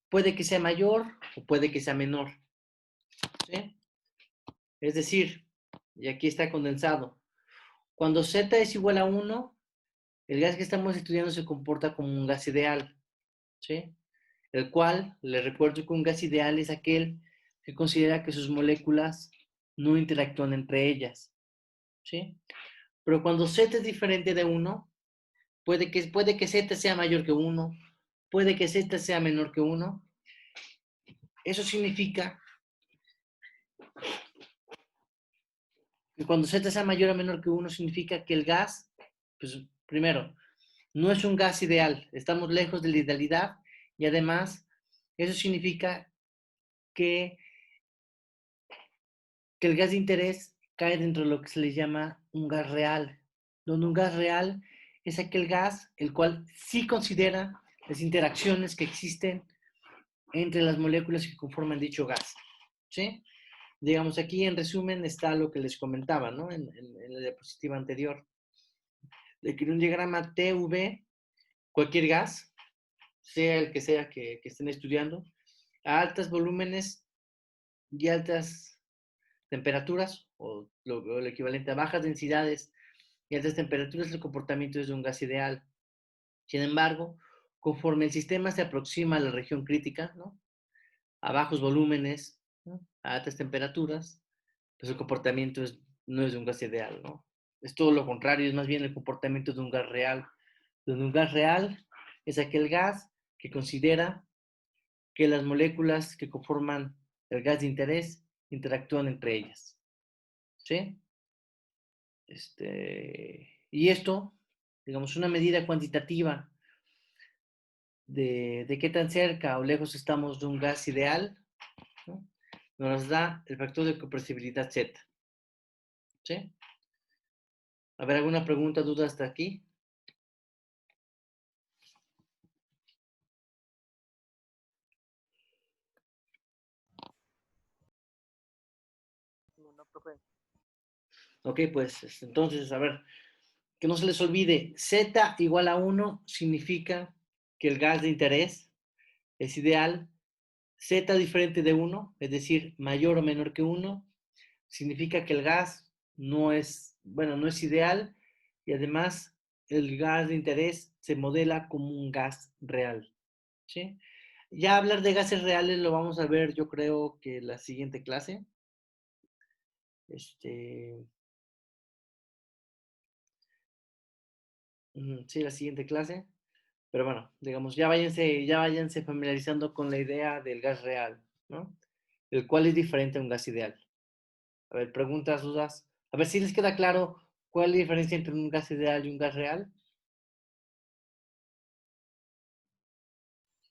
Puede que sea mayor o puede que sea menor. ¿Sí? Es decir, y aquí está condensado, cuando Z es igual a 1, el gas que estamos estudiando se comporta como un gas ideal, ¿sí? El cual, les recuerdo que un gas ideal es aquel que considera que sus moléculas no interactúan entre ellas, ¿sí? Pero cuando Z es diferente de 1, puede que Z sea mayor que 1, puede que Z sea menor que 1. Eso significa que cuando Z sea mayor o menor que 1, significa que el gas, pues primero, no es un gas ideal, estamos lejos de la idealidad y además eso significa que, que el gas de interés cae dentro de lo que se le llama un gas real, donde un gas real es aquel gas el cual sí considera las interacciones que existen entre las moléculas que conforman dicho gas, ¿sí? Digamos, aquí en resumen está lo que les comentaba, ¿no? En la diapositiva anterior, de que en un diagrama TV, cualquier gas, sea el que sea que estén estudiando, a altos volúmenes y altas temperaturas, o lo equivalente a bajas densidades y altas temperaturas, el comportamiento es de un gas ideal. Sin embargo, conforme el sistema se aproxima a la región crítica, ¿no? A bajos volúmenes, ¿no? A altas temperaturas, pues el comportamiento no es de un gas ideal, ¿no? Es todo lo contrario, es más bien el comportamiento de un gas real. Donde un gas real es aquel gas que considera que las moléculas que conforman el gas de interés interactúan entre ellas. ¿Sí? Y esto, digamos, una medida cuantitativa de qué tan cerca o lejos estamos de un gas ideal, ¿no? Nos da el factor de compresibilidad Z. ¿Sí? A ver, ¿alguna pregunta, duda hasta aquí? No, profe. Ok, pues entonces, a ver, que no se les olvide, Z igual a 1 significa que el gas de interés es ideal. Z diferente de 1, es decir, mayor o menor que 1, significa que el gas no es, bueno, no es ideal y además el gas de interés se modela como un gas real. ¿Sí? Ya hablar de gases reales lo vamos a ver, yo creo que la siguiente clase. Sí, la siguiente clase. Pero bueno, digamos, ya váyanse familiarizando con la idea del gas real. ¿no? El cual es diferente a un gas ideal. A ver, preguntas, dudas. A ver si les queda claro cuál es la diferencia entre un gas ideal y un gas real.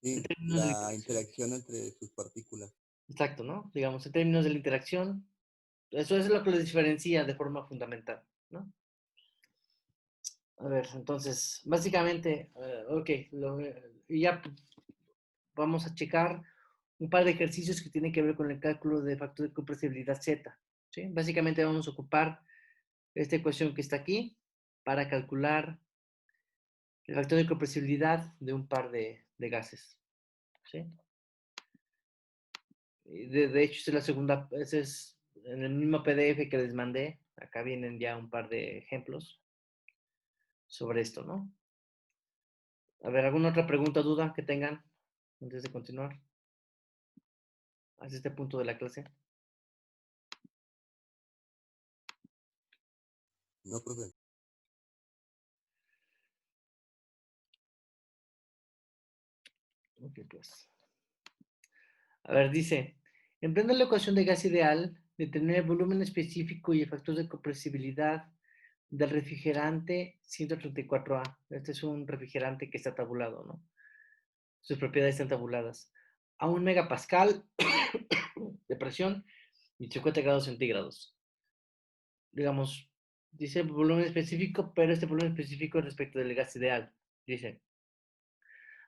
En Sí, términos de la la interacción. interacción entre sus partículas. Exacto, ¿no? Digamos, en términos de la interacción, eso es lo que los diferencia de forma fundamental, ¿no? A ver, entonces, básicamente, ok, y ya vamos a checar un par de ejercicios que tienen que ver con el cálculo de factor de compresibilidad Z, ¿sí? Básicamente vamos a ocupar esta ecuación que está aquí para calcular el factor de compresibilidad de un par de gases, ¿sí? De hecho, esta es la segunda, ese es en el mismo PDF que les mandé, acá vienen ya un par de ejemplos sobre esto, ¿no? A ver, ¿alguna otra pregunta o duda que tengan antes de continuar hasta este punto de la clase? No, profe. Ok, pues. A ver, dice, emprende la ecuación de gas ideal, determina el volumen específico y el factor de compresibilidad del refrigerante 134A. Este es un refrigerante que está tabulado, ¿no? Sus propiedades están tabuladas. A 1 megapascal de presión y 50 grados centígrados. Digamos, dice volumen específico, pero este volumen específico es respecto del gas ideal. Dice,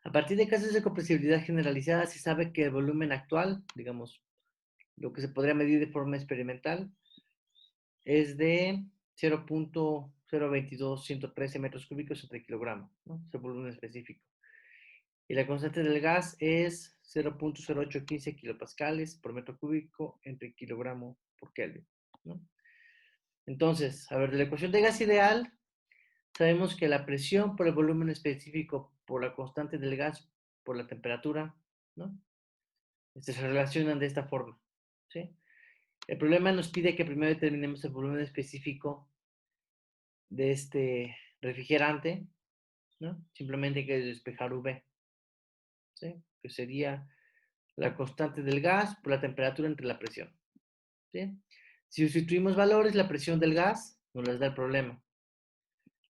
a partir de casos de compresibilidad generalizada se sabe que el volumen actual, digamos, lo que se podría medir de forma experimental, es de 0.022113 metros cúbicos entre kilogramo, ¿no? Es el volumen específico. Y la constante del gas es 0.0815 kilopascales por metro cúbico entre kilogramo por Kelvin, ¿no? Entonces, a ver, de la ecuación de gas ideal, sabemos que la presión por el volumen específico por la constante del gas por la temperatura, ¿no? Se relacionan de esta forma, ¿sí? El problema nos pide que primero determinemos el volumen específico de este refrigerante, ¿no? Simplemente hay que despejar V, ¿sí? Que sería la constante del gas por la temperatura entre la presión, ¿sí? Si sustituimos valores, la presión del gas nos les da el problema.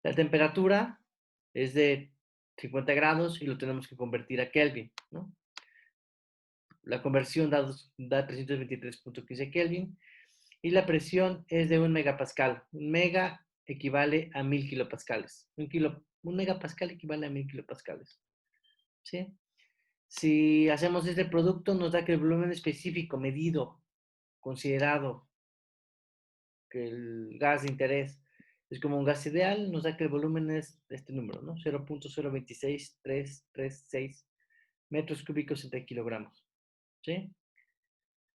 La temperatura es de 50 grados y lo tenemos que convertir a Kelvin, ¿no? La conversión da 323.15 Kelvin y la presión es de 1 megapascal. Un mega equivale a 1000 kilopascales. Un megapascal equivale a 1000 kilopascales, ¿sí? Si hacemos este producto, nos da que el volumen específico medido, considerado que el gas de interés es como un gas ideal, nos da que el volumen es este número, ¿no? 0.026336 metros cúbicos entre kilogramos, ¿sí?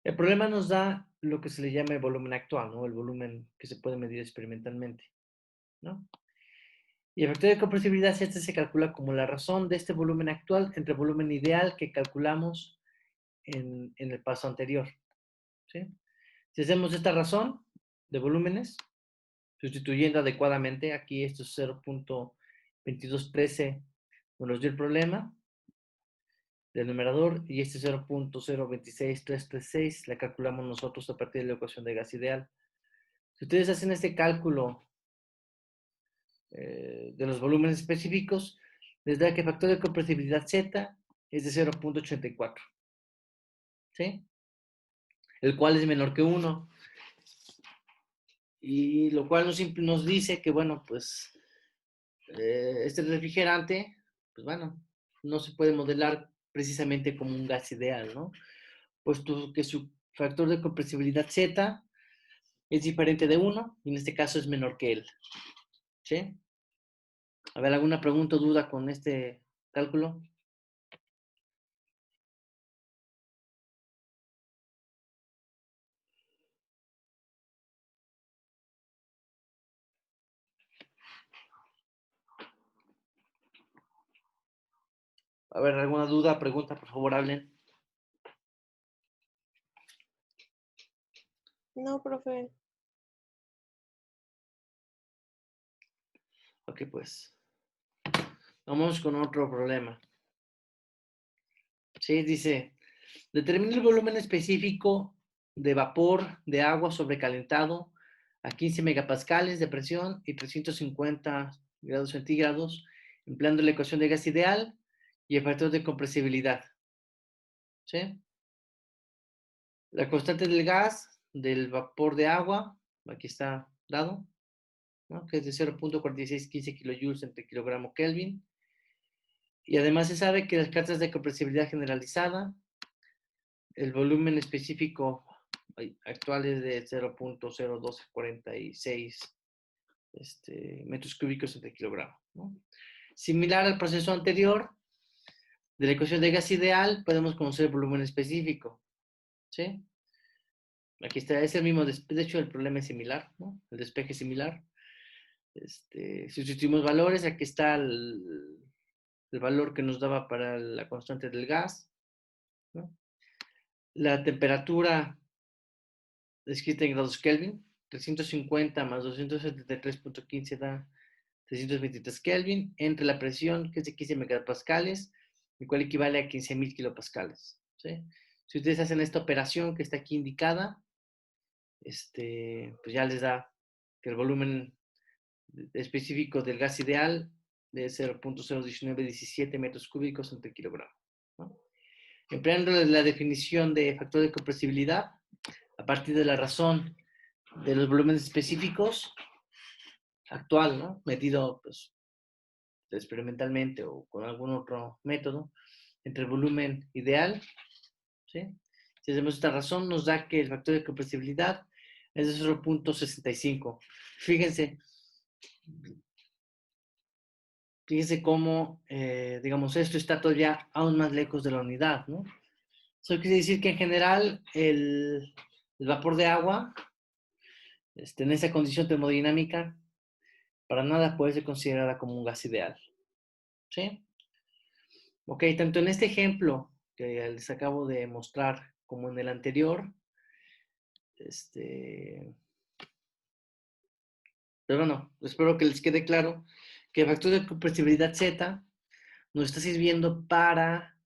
El problema nos da lo que se le llama el volumen actual, ¿no? El volumen que se puede medir experimentalmente, ¿no? Y el factor de compresibilidad este se calcula como la razón de este volumen actual entre el volumen ideal que calculamos en el paso anterior, ¿sí? Si hacemos esta razón de volúmenes, sustituyendo adecuadamente, aquí esto es 0.2213 nos dio el problema del numerador y este 0.026336 la calculamos nosotros a partir de la ecuación de gas ideal. Si ustedes hacen este cálculo de los volúmenes específicos, les da que el factor de compresibilidad Z es de 0.84, ¿sí? El cual es menor que 1. Y lo cual nos dice que, bueno, pues este refrigerante, pues bueno, no se puede modelar precisamente como un gas ideal, ¿no? Puesto que su factor de compresibilidad Z es diferente de 1 y en este caso es menor que él, ¿sí? A ver, ¿alguna pregunta o duda con este cálculo? A ver, ¿alguna duda, pregunta? Por favor, hablen. No, profe. Ok, pues. Vamos con otro problema. Sí, dice, Determina el volumen específico de vapor de agua sobrecalentado a 15 megapascales de presión y 350 grados centígrados, empleando la ecuación de gas ideal y el factor de compresibilidad. ¿Sí? La constante del gas, del vapor de agua, aquí está dado, ¿no? Que es de 0.4615 kilojoules entre kilogramo Kelvin. Y además se sabe que las cartas de compresibilidad generalizada, el volumen específico actual es de 0.01246 metros cúbicos entre kilogramo, ¿no? Similar al proceso anterior de la ecuación de gas ideal, podemos conocer el volumen específico, ¿sí? Aquí está, es el mismo, de hecho el problema es similar, ¿no? El despeje es similar. Sustituimos valores, aquí está el valor que nos daba para la constante del gas, ¿no? La temperatura descrita en grados Kelvin, 350 más 273.15 da 323 Kelvin, entre la presión, que es de 15 megapascales, el cual equivale a 15.000 kilopascales, ¿sí? Si ustedes hacen esta operación que está aquí indicada, pues ya les da que el volumen específico del gas ideal de 0.01917 metros cúbicos entre kilogramo, ¿no? Empleando la definición de factor de compresibilidad, a partir de la razón de los volúmenes específicos actual, ¿no? Medido pues, experimentalmente o con algún otro método, entre el volumen ideal, ¿sí? Si hacemos esta razón, nos da que el factor de compresibilidad es de 0.65. Fíjense cómo, digamos, esto está todavía aún más lejos de la unidad, ¿no? Eso quiere decir que en general el vapor de agua, en esa condición termodinámica, para nada puede ser considerada como un gas ideal, ¿sí? Ok, tanto en este ejemplo que les acabo de mostrar como en el anterior, pero bueno, espero que les quede claro que el factor de compresibilidad Z nos está sirviendo para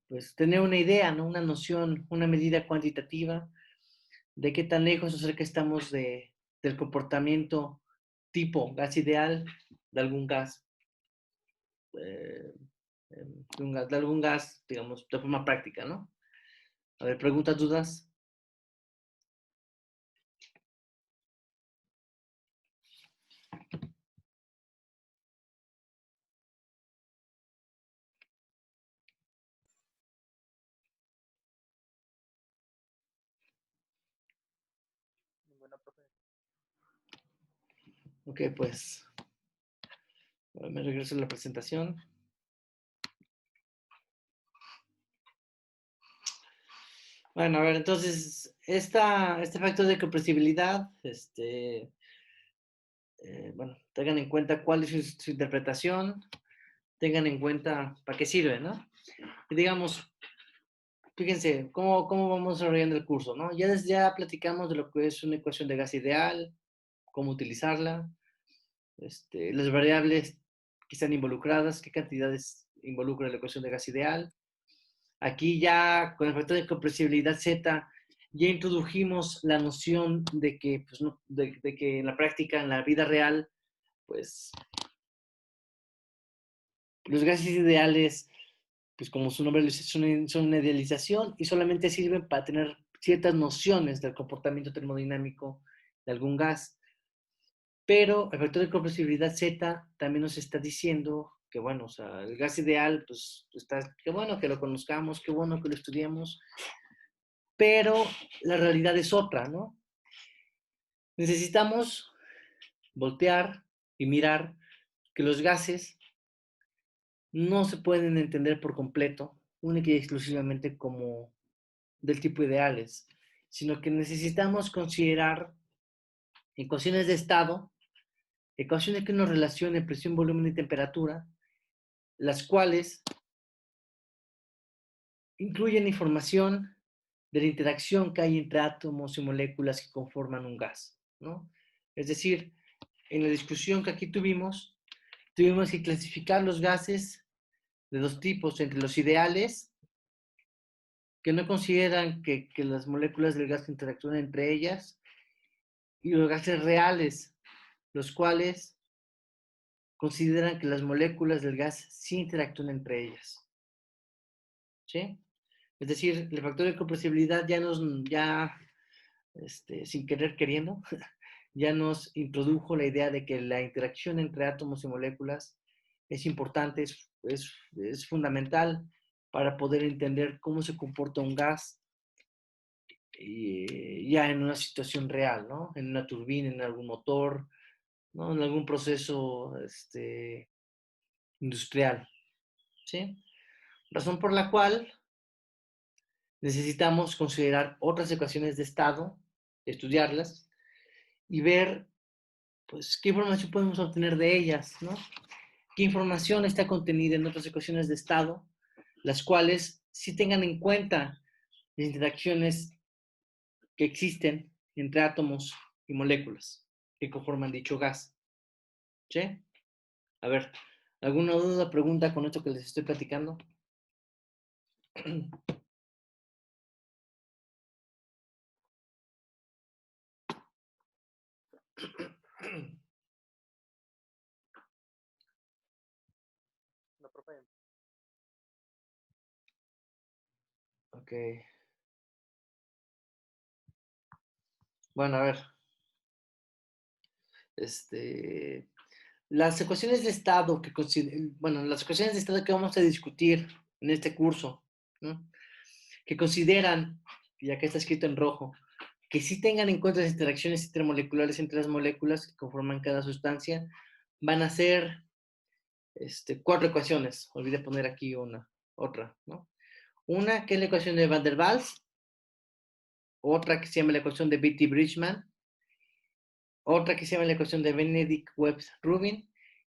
pues tener una idea, ¿no? Una noción, una medida cuantitativa de qué tan lejos o cerca estamos del comportamiento tipo gas ideal de algún gas, de algún gas, digamos, de forma práctica, ¿no? A ver, preguntas, dudas. Ok, pues me regreso a la presentación. Bueno, a ver, entonces, este factor de compresibilidad, bueno, tengan en cuenta cuál es su interpretación, tengan en cuenta para qué sirve, ¿no? Y digamos, fíjense, ¿cómo vamos desarrollando el curso, ¿no? Ya platicamos de lo que es una ecuación de gas ideal, cómo utilizarla, las variables que están involucradas, qué cantidades involucra la ecuación de gas ideal. Aquí ya con el factor de compresibilidad Z ya introdujimos la noción de que, pues, no, de que en la práctica, en la vida real, pues los gases ideales, pues como su nombre lo dice, son una idealización y solamente sirven para tener ciertas nociones del comportamiento termodinámico de algún gas. Pero el factor de compresibilidad Z también nos está diciendo que, bueno, o sea, el gas ideal, pues, qué bueno que lo conozcamos, qué bueno que lo estudiemos, pero la realidad es otra, ¿no? Necesitamos voltear y mirar que los gases no se pueden entender por completo, única y exclusivamente como del tipo ideales, sino que necesitamos considerar ecuaciones de estado, ecuaciones que nos relacionen presión, volumen y temperatura, las cuales incluyen información de la interacción que hay entre átomos y moléculas que conforman un gas, ¿no? Es decir, en la discusión que aquí tuvimos que clasificar los gases de dos tipos, entre los ideales, que no consideran que las moléculas del gas interactúan entre ellas, y los gases reales, los cuales consideran que las moléculas del gas sí interactúan entre ellas. ¿Sí? Es decir, el factor de compresibilidad sin querer queriendo, ya nos introdujo la idea de que la interacción entre átomos y moléculas es importante, es fundamental para poder entender cómo se comporta un gas ya en una situación real, ¿no? En una turbina, en algún motor, ¿no? En algún proceso industrial, ¿sí? Razón por la cual necesitamos considerar otras ecuaciones de estado, estudiarlas y ver, pues, qué información podemos obtener de ellas, ¿no? Qué información está contenida en otras ecuaciones de estado, las cuales sí tengan en cuenta las interacciones que existen entre átomos y moléculas que conforman dicho gas. ¿Sí? A ver, ¿alguna duda, pregunta con esto que les estoy platicando? No, profe. Ok. Bueno, a ver. Las ecuaciones de estado las ecuaciones de estado que vamos a discutir en este curso, ¿no? Que consideran, y acá está escrito en rojo, que sí tengan en cuenta las interacciones intermoleculares entre las moléculas que conforman cada sustancia, van a ser 4 ecuaciones. Olvidé poner aquí otra, ¿no? Una que es la ecuación de Van der Waals, otra que se llama la ecuación de Beatty-Bridgman, otra que se llama la ecuación de Benedict-Webs-Rubin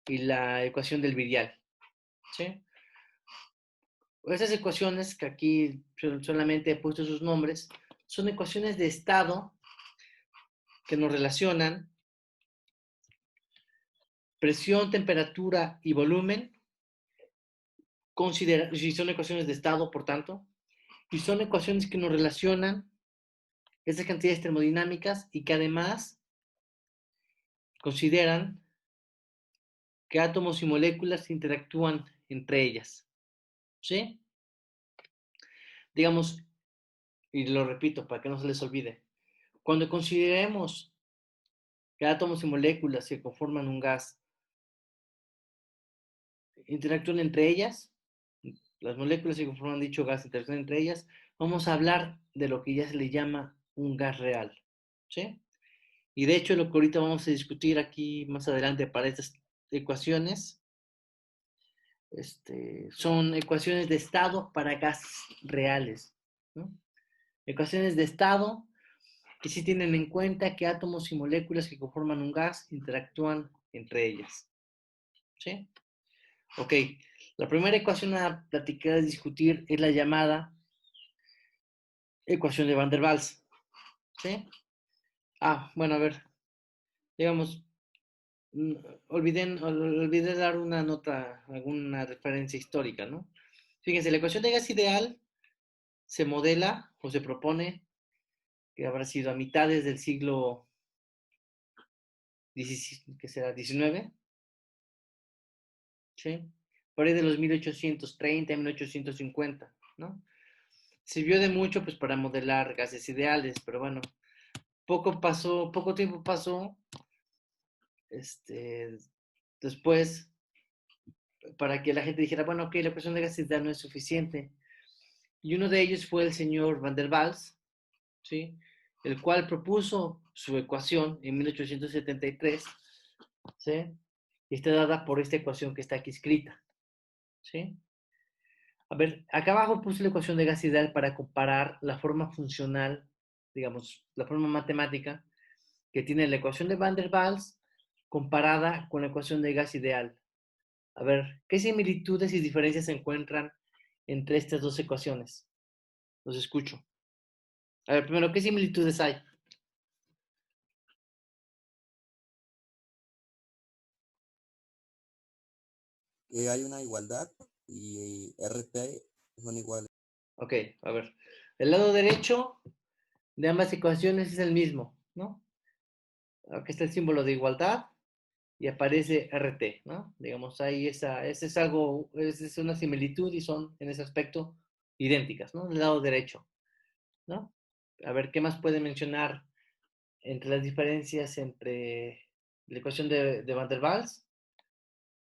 y la ecuación del virial. ¿Sí? Esas ecuaciones que aquí solamente he puesto sus nombres son ecuaciones de estado que nos relacionan presión, temperatura y volumen, si son ecuaciones de estado, por tanto, y son ecuaciones que nos relacionan esas cantidades termodinámicas y que además consideran que átomos y moléculas interactúan entre ellas. ¿Sí? Digamos, y lo repito para que no se les olvide, cuando consideremos que átomos y moléculas que conforman un gas interactúan entre ellas, las moléculas que conforman dicho gas interactúan entre ellas, vamos a hablar de lo que ya se le llama un gas real. ¿Sí? Y de hecho lo que ahorita vamos a discutir aquí más adelante para estas ecuaciones, son ecuaciones de estado para gases reales, ¿no? Ecuaciones de estado que sí tienen en cuenta que átomos y moléculas que conforman un gas interactúan entre ellas. ¿Sí? Ok, la primera ecuación a platicar, a discutir, es la llamada ecuación de Van der Waals. ¿Sí? Bueno, a ver, digamos, olvidé dar una nota, alguna referencia histórica, ¿no? Fíjense, la ecuación de gas ideal se modela o se propone que habrá sido a mitades del siglo XIX, ¿sí? Por ahí de los 1830, 1850, ¿no? Sirvió de mucho pues para modelar gases ideales, pero bueno, poco tiempo pasó, después, para que la gente dijera, bueno, ok, la ecuación de gases ideal no es suficiente. Y uno de ellos fue el señor Van der Waals, ¿sí? El cual propuso su ecuación en 1873, ¿sí? Y está dada por esta ecuación que está aquí escrita, ¿sí? A ver, acá abajo puse la ecuación de gas ideal para comparar la forma funcional, digamos, la forma matemática que tiene la ecuación de Van der Waals comparada con la ecuación de gas ideal. A ver, ¿qué similitudes y diferencias se encuentran entre estas dos ecuaciones? Los escucho. A ver, primero, ¿qué similitudes hay? Hay una igualdad y RT son iguales. Ok, a ver. El lado derecho de ambas ecuaciones es el mismo, ¿no? Aquí está el símbolo de igualdad y aparece RT, ¿no? Digamos, ahí esa es algo, es una similitud y son en ese aspecto idénticas, ¿no? Del lado derecho, ¿no? A ver, ¿qué más puede mencionar entre las diferencias entre la ecuación de Van der Waals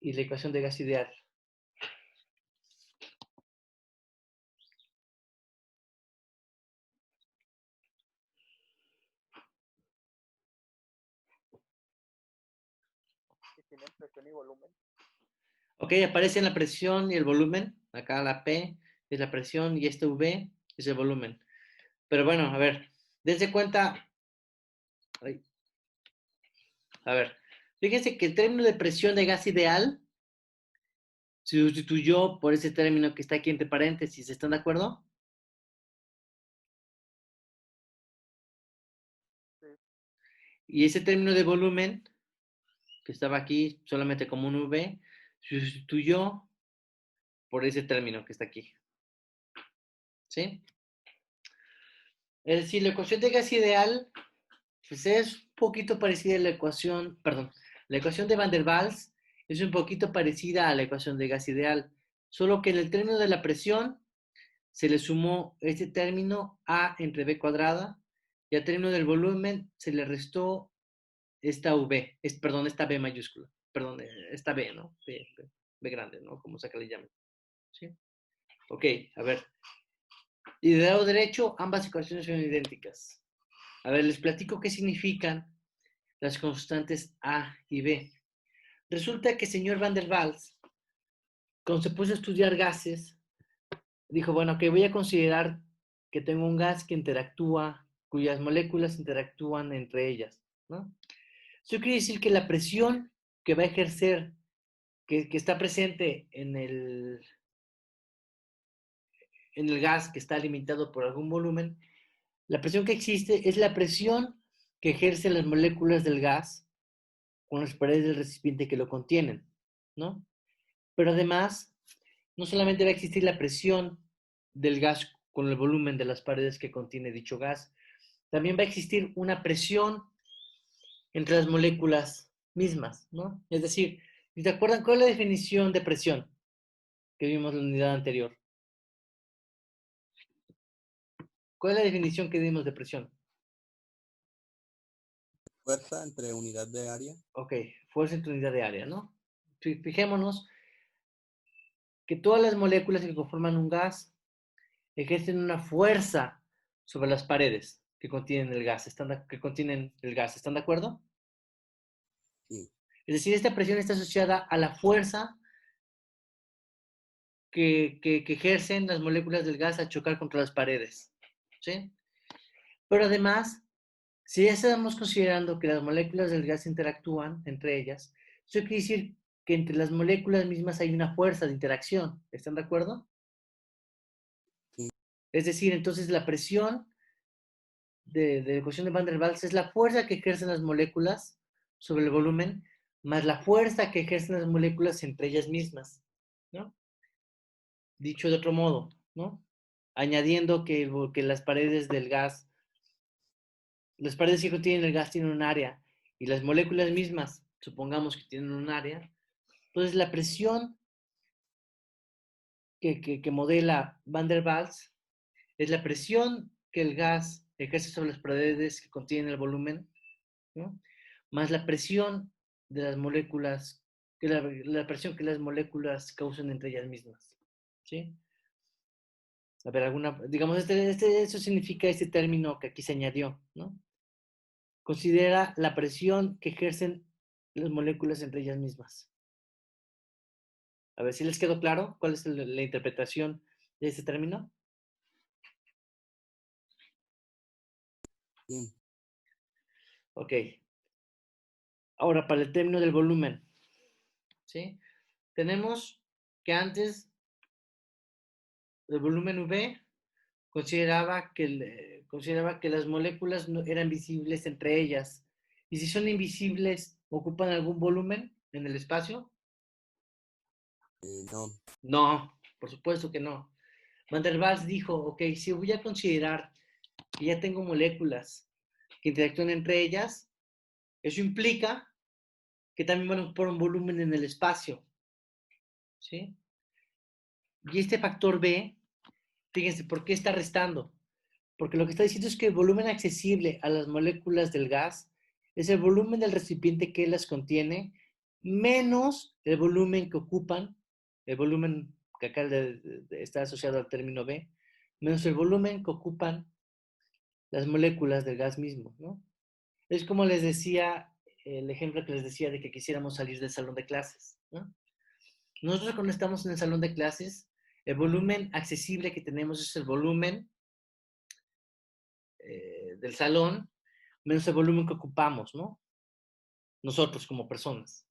y la ecuación de gas ideal? Y tienen presión y volumen. Ok, aparecen la presión y el volumen. Acá la P es la presión y este V es el volumen. Pero bueno, a ver, dense cuenta. Ay, a ver, fíjense que el término de presión de gas ideal se sustituyó por ese término que está aquí entre paréntesis. ¿Están de acuerdo? Sí. Y ese término de volumen, que estaba aquí solamente como un V, se sustituyó por ese término que está aquí. ¿Sí? Es decir, la ecuación de gas ideal pues es un poquito parecida a la ecuación, perdón, la ecuación de Van der Waals es un poquito parecida a la ecuación de gas ideal, solo que en el término de la presión se le sumó este término A entre B cuadrada y al término del volumen se le restó esta V, perdón, esta B mayúscula, perdón, esta B, ¿no? B grande, ¿no? Como sea que le llamen. ¿Sí? Ok, a ver. Y de lado derecho, ambas ecuaciones son idénticas. A ver, les platico qué significan las constantes A y B. Resulta que el señor Van der Waals, cuando se puso a estudiar gases, dijo, bueno, que voy a considerar que tengo un gas que interactúa, cuyas moléculas interactúan entre ellas, ¿no? Eso quiere decir que la presión que va a ejercer, que está presente en el gas que está limitado por algún volumen, la presión que existe es la presión que ejercen las moléculas del gas con las paredes del recipiente que lo contienen, ¿no? Pero además, no solamente va a existir la presión del gas con el volumen de las paredes que contiene dicho gas, también va a existir una presión entre las moléculas mismas, ¿no? Es decir, ¿te acuerdan cuál es la definición de presión que vimos en la unidad anterior? ¿Cuál es la definición que dimos de presión? Fuerza entre unidad de área. Ok, fuerza entre unidad de área, ¿no? Fijémonos que todas las moléculas que conforman un gas ejercen una fuerza sobre las paredes que contienen el gas, ¿están de acuerdo? Sí. Es decir, esta presión está asociada a la fuerza que ejercen las moléculas del gas al chocar contra las paredes, ¿sí? Pero además, si ya estamos considerando que las moléculas del gas interactúan entre ellas, eso quiere decir que entre las moléculas mismas hay una fuerza de interacción, ¿están de acuerdo? Sí. Es decir, entonces la presión de la ecuación de Van der Waals es la fuerza que ejercen las moléculas sobre el volumen, más la fuerza que ejercen las moléculas entre ellas mismas, ¿no? Dicho de otro modo, ¿no? Añadiendo que las paredes del gas, las paredes que contienen el gas tienen un área y las moléculas mismas, supongamos que tienen un área, entonces la presión que modela Van der Waals es la presión que el gas ejerce sobre las paredes que contienen el volumen, ¿no? Más la presión de las moléculas, la presión que las moléculas causan entre ellas mismas, ¿sí? A ver, digamos, eso significa este término que aquí se añadió, ¿no? Considera la presión que ejercen las moléculas entre ellas mismas. A ver si les quedó claro cuál es la interpretación de este término. Sí. Ok. Ahora, para el término del volumen, ¿sí? Tenemos que antes el volumen V consideraba que las moléculas no eran visibles entre ellas. Y si son invisibles, ¿ocupan algún volumen en el espacio? No. No, por supuesto que no. Van der Waals dijo, ok, si voy a considerar que ya tengo moléculas que interactúan entre ellas, eso implica que también van a ocupar un volumen en el espacio, ¿sí? Y este factor B, fíjense, ¿por qué está restando? Porque lo que está diciendo es que el volumen accesible a las moléculas del gas es el volumen del recipiente que las contiene menos el volumen que ocupan, el volumen que acá está asociado al término B, menos el volumen que ocupan las moléculas del gas mismo, ¿no? Es como les decía, el ejemplo que les decía de que quisiéramos salir del salón de clases, ¿no? Nosotros cuando estamos en el salón de clases, el volumen accesible que tenemos es el volumen del salón menos el volumen que ocupamos, ¿no? Nosotros como personas.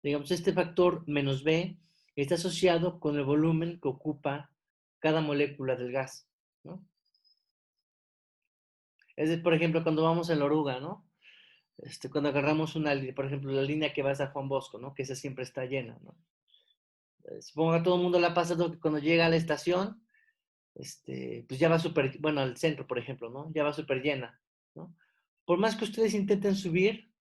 Digamos, este factor menos B está asociado con el volumen que ocupa cada molécula del gas, ¿no? Es decir, por ejemplo, cuando vamos en la oruga, ¿no? Cuando agarramos por ejemplo, la línea que va a Juan Bosco, ¿no? Que esa siempre está llena, ¿no? Supongo que a todo el mundo le ha pasado que cuando llega a la estación, pues ya va súper, bueno, al centro, por ejemplo, ¿no? Ya va súper llena, ¿no? Por más que ustedes intenten subir,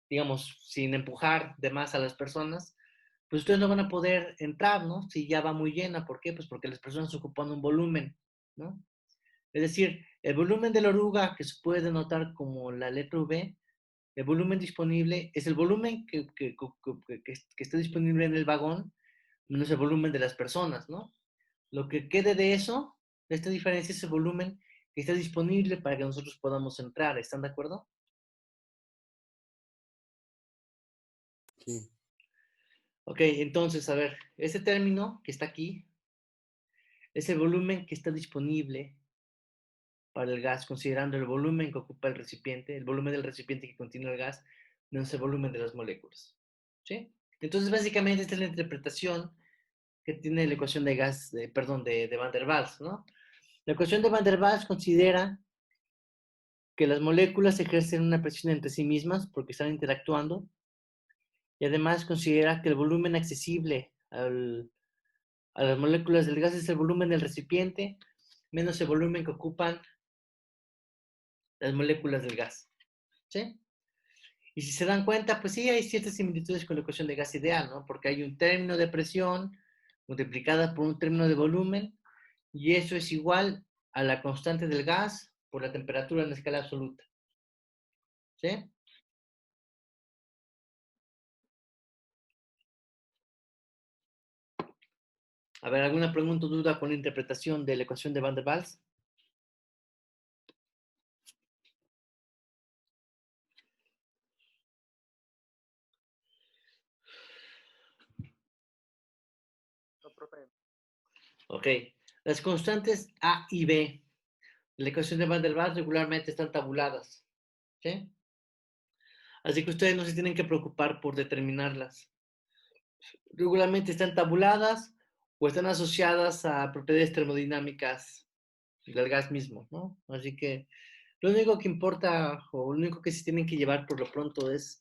digamos, sin empujar de más a las personas, pues ustedes no van a poder entrar, ¿no? Si ya va muy llena. ¿Por qué? Pues porque las personas ocupan un volumen, ¿no? Es decir, el volumen de la oruga, que se puede denotar como la letra V, el volumen disponible es el volumen que está disponible en el vagón, menos el volumen de las personas, ¿no? Lo que quede de eso, de esta diferencia, es el volumen que está disponible para que nosotros podamos entrar. ¿Están de acuerdo? Sí. Ok, entonces, a ver, este término que está aquí es el volumen que está disponible para el gas, considerando el volumen que ocupa el recipiente, el volumen del recipiente que contiene el gas, menos el volumen de las moléculas. ¿Sí? Entonces, básicamente, esta es la interpretación que tiene la ecuación de gas, de Van der Waals, ¿no? La ecuación de Van der Waals considera que las moléculas ejercen una presión entre sí mismas porque están interactuando y además considera que el volumen accesible a las moléculas del gas es el volumen del recipiente menos el volumen que ocupan las moléculas del gas. ¿Sí? Y si se dan cuenta, pues sí hay ciertas similitudes con la ecuación de gas ideal, ¿no? Porque hay un término de presión multiplicada por un término de volumen y eso es igual a la constante del gas por la temperatura en la escala absoluta. ¿Sí? A ver, ¿alguna pregunta o duda con la interpretación de la ecuación de Van der Waals? No, profe. Ok. Las constantes A y B de la ecuación de Van der Waals regularmente están tabuladas. ¿Sí? Así que ustedes no se tienen que preocupar por determinarlas. Regularmente están tabuladas o están asociadas a propiedades termodinámicas del gas mismo, ¿no? Así que lo único que importa o lo único que se tienen que llevar por lo pronto es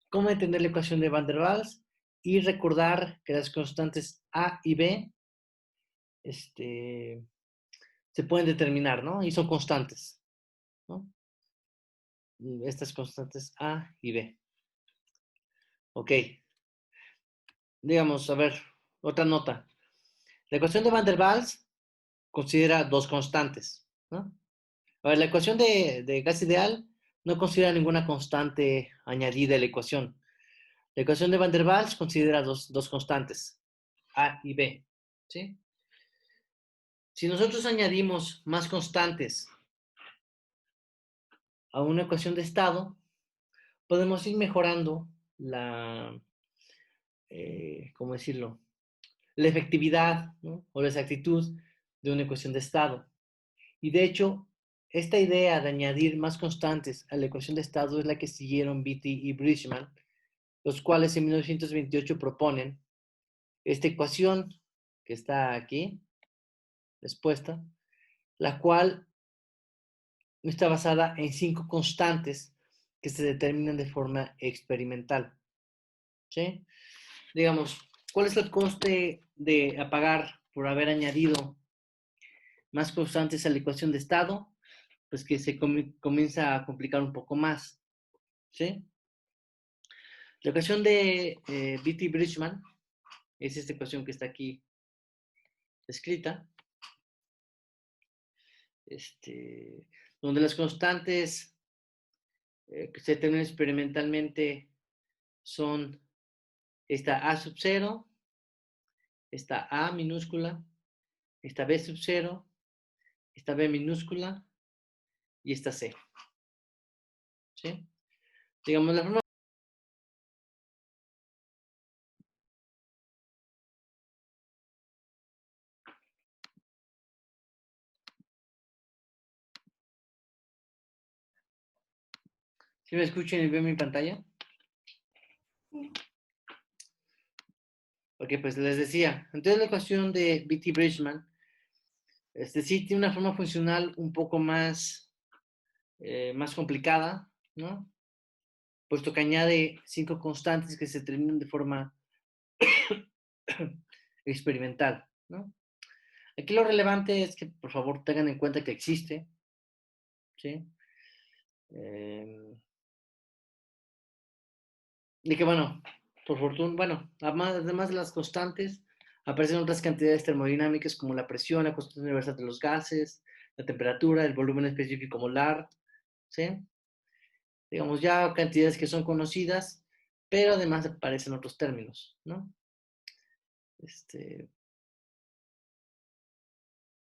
cómo entender la ecuación de Van der Waals y recordar que las constantes A y B se pueden determinar, ¿no? Y son constantes, ¿no? Estas constantes A y B. Ok. Digamos, a ver, otra nota. La ecuación de Van der Waals considera dos constantes, ¿no? A ver, la ecuación de gas ideal no considera ninguna constante añadida a la ecuación. La ecuación de Van der Waals considera dos constantes, A y B, ¿sí? Si nosotros añadimos más constantes a una ecuación de estado, podemos ir mejorando ¿cómo decirlo? La efectividad, ¿no? O la exactitud de una ecuación de estado. Y de hecho, esta idea de añadir más constantes a la ecuación de estado es la que siguieron Beatty y Bridgman, los cuales en 1928 proponen esta ecuación que está aquí, expuesta, la cual está basada en 5 constantes que se determinan de forma experimental. ¿Sí? Digamos, ¿cuál es el coste de pagar por haber añadido más constantes a la ecuación de estado, pues que se comienza a complicar un poco más, ¿sí? La ecuación de Beatty-Bridgman es esta ecuación que está aquí escrita, donde las constantes que se determinan experimentalmente son esta A sub 0, esta A minúscula, esta B sub 0, esta B minúscula y esta C. ¿Sí? Digamos, la forma... ¿Sí me escuchan y ven mi pantalla? Ok, pues les decía, entonces la ecuación de Beatty-Bridgman, sí tiene una forma funcional un poco más, más complicada, ¿no? Puesto que añade 5 constantes que se determinan de forma experimental, ¿no? Aquí lo relevante es que, por favor, tengan en cuenta que existe, ¿sí? Y que, bueno, por fortuna, bueno, además de las constantes, aparecen otras cantidades termodinámicas como la presión, la constante universal de los gases, la temperatura, el volumen específico molar, ¿sí? Digamos, ya cantidades que son conocidas, pero además aparecen otros términos, ¿no?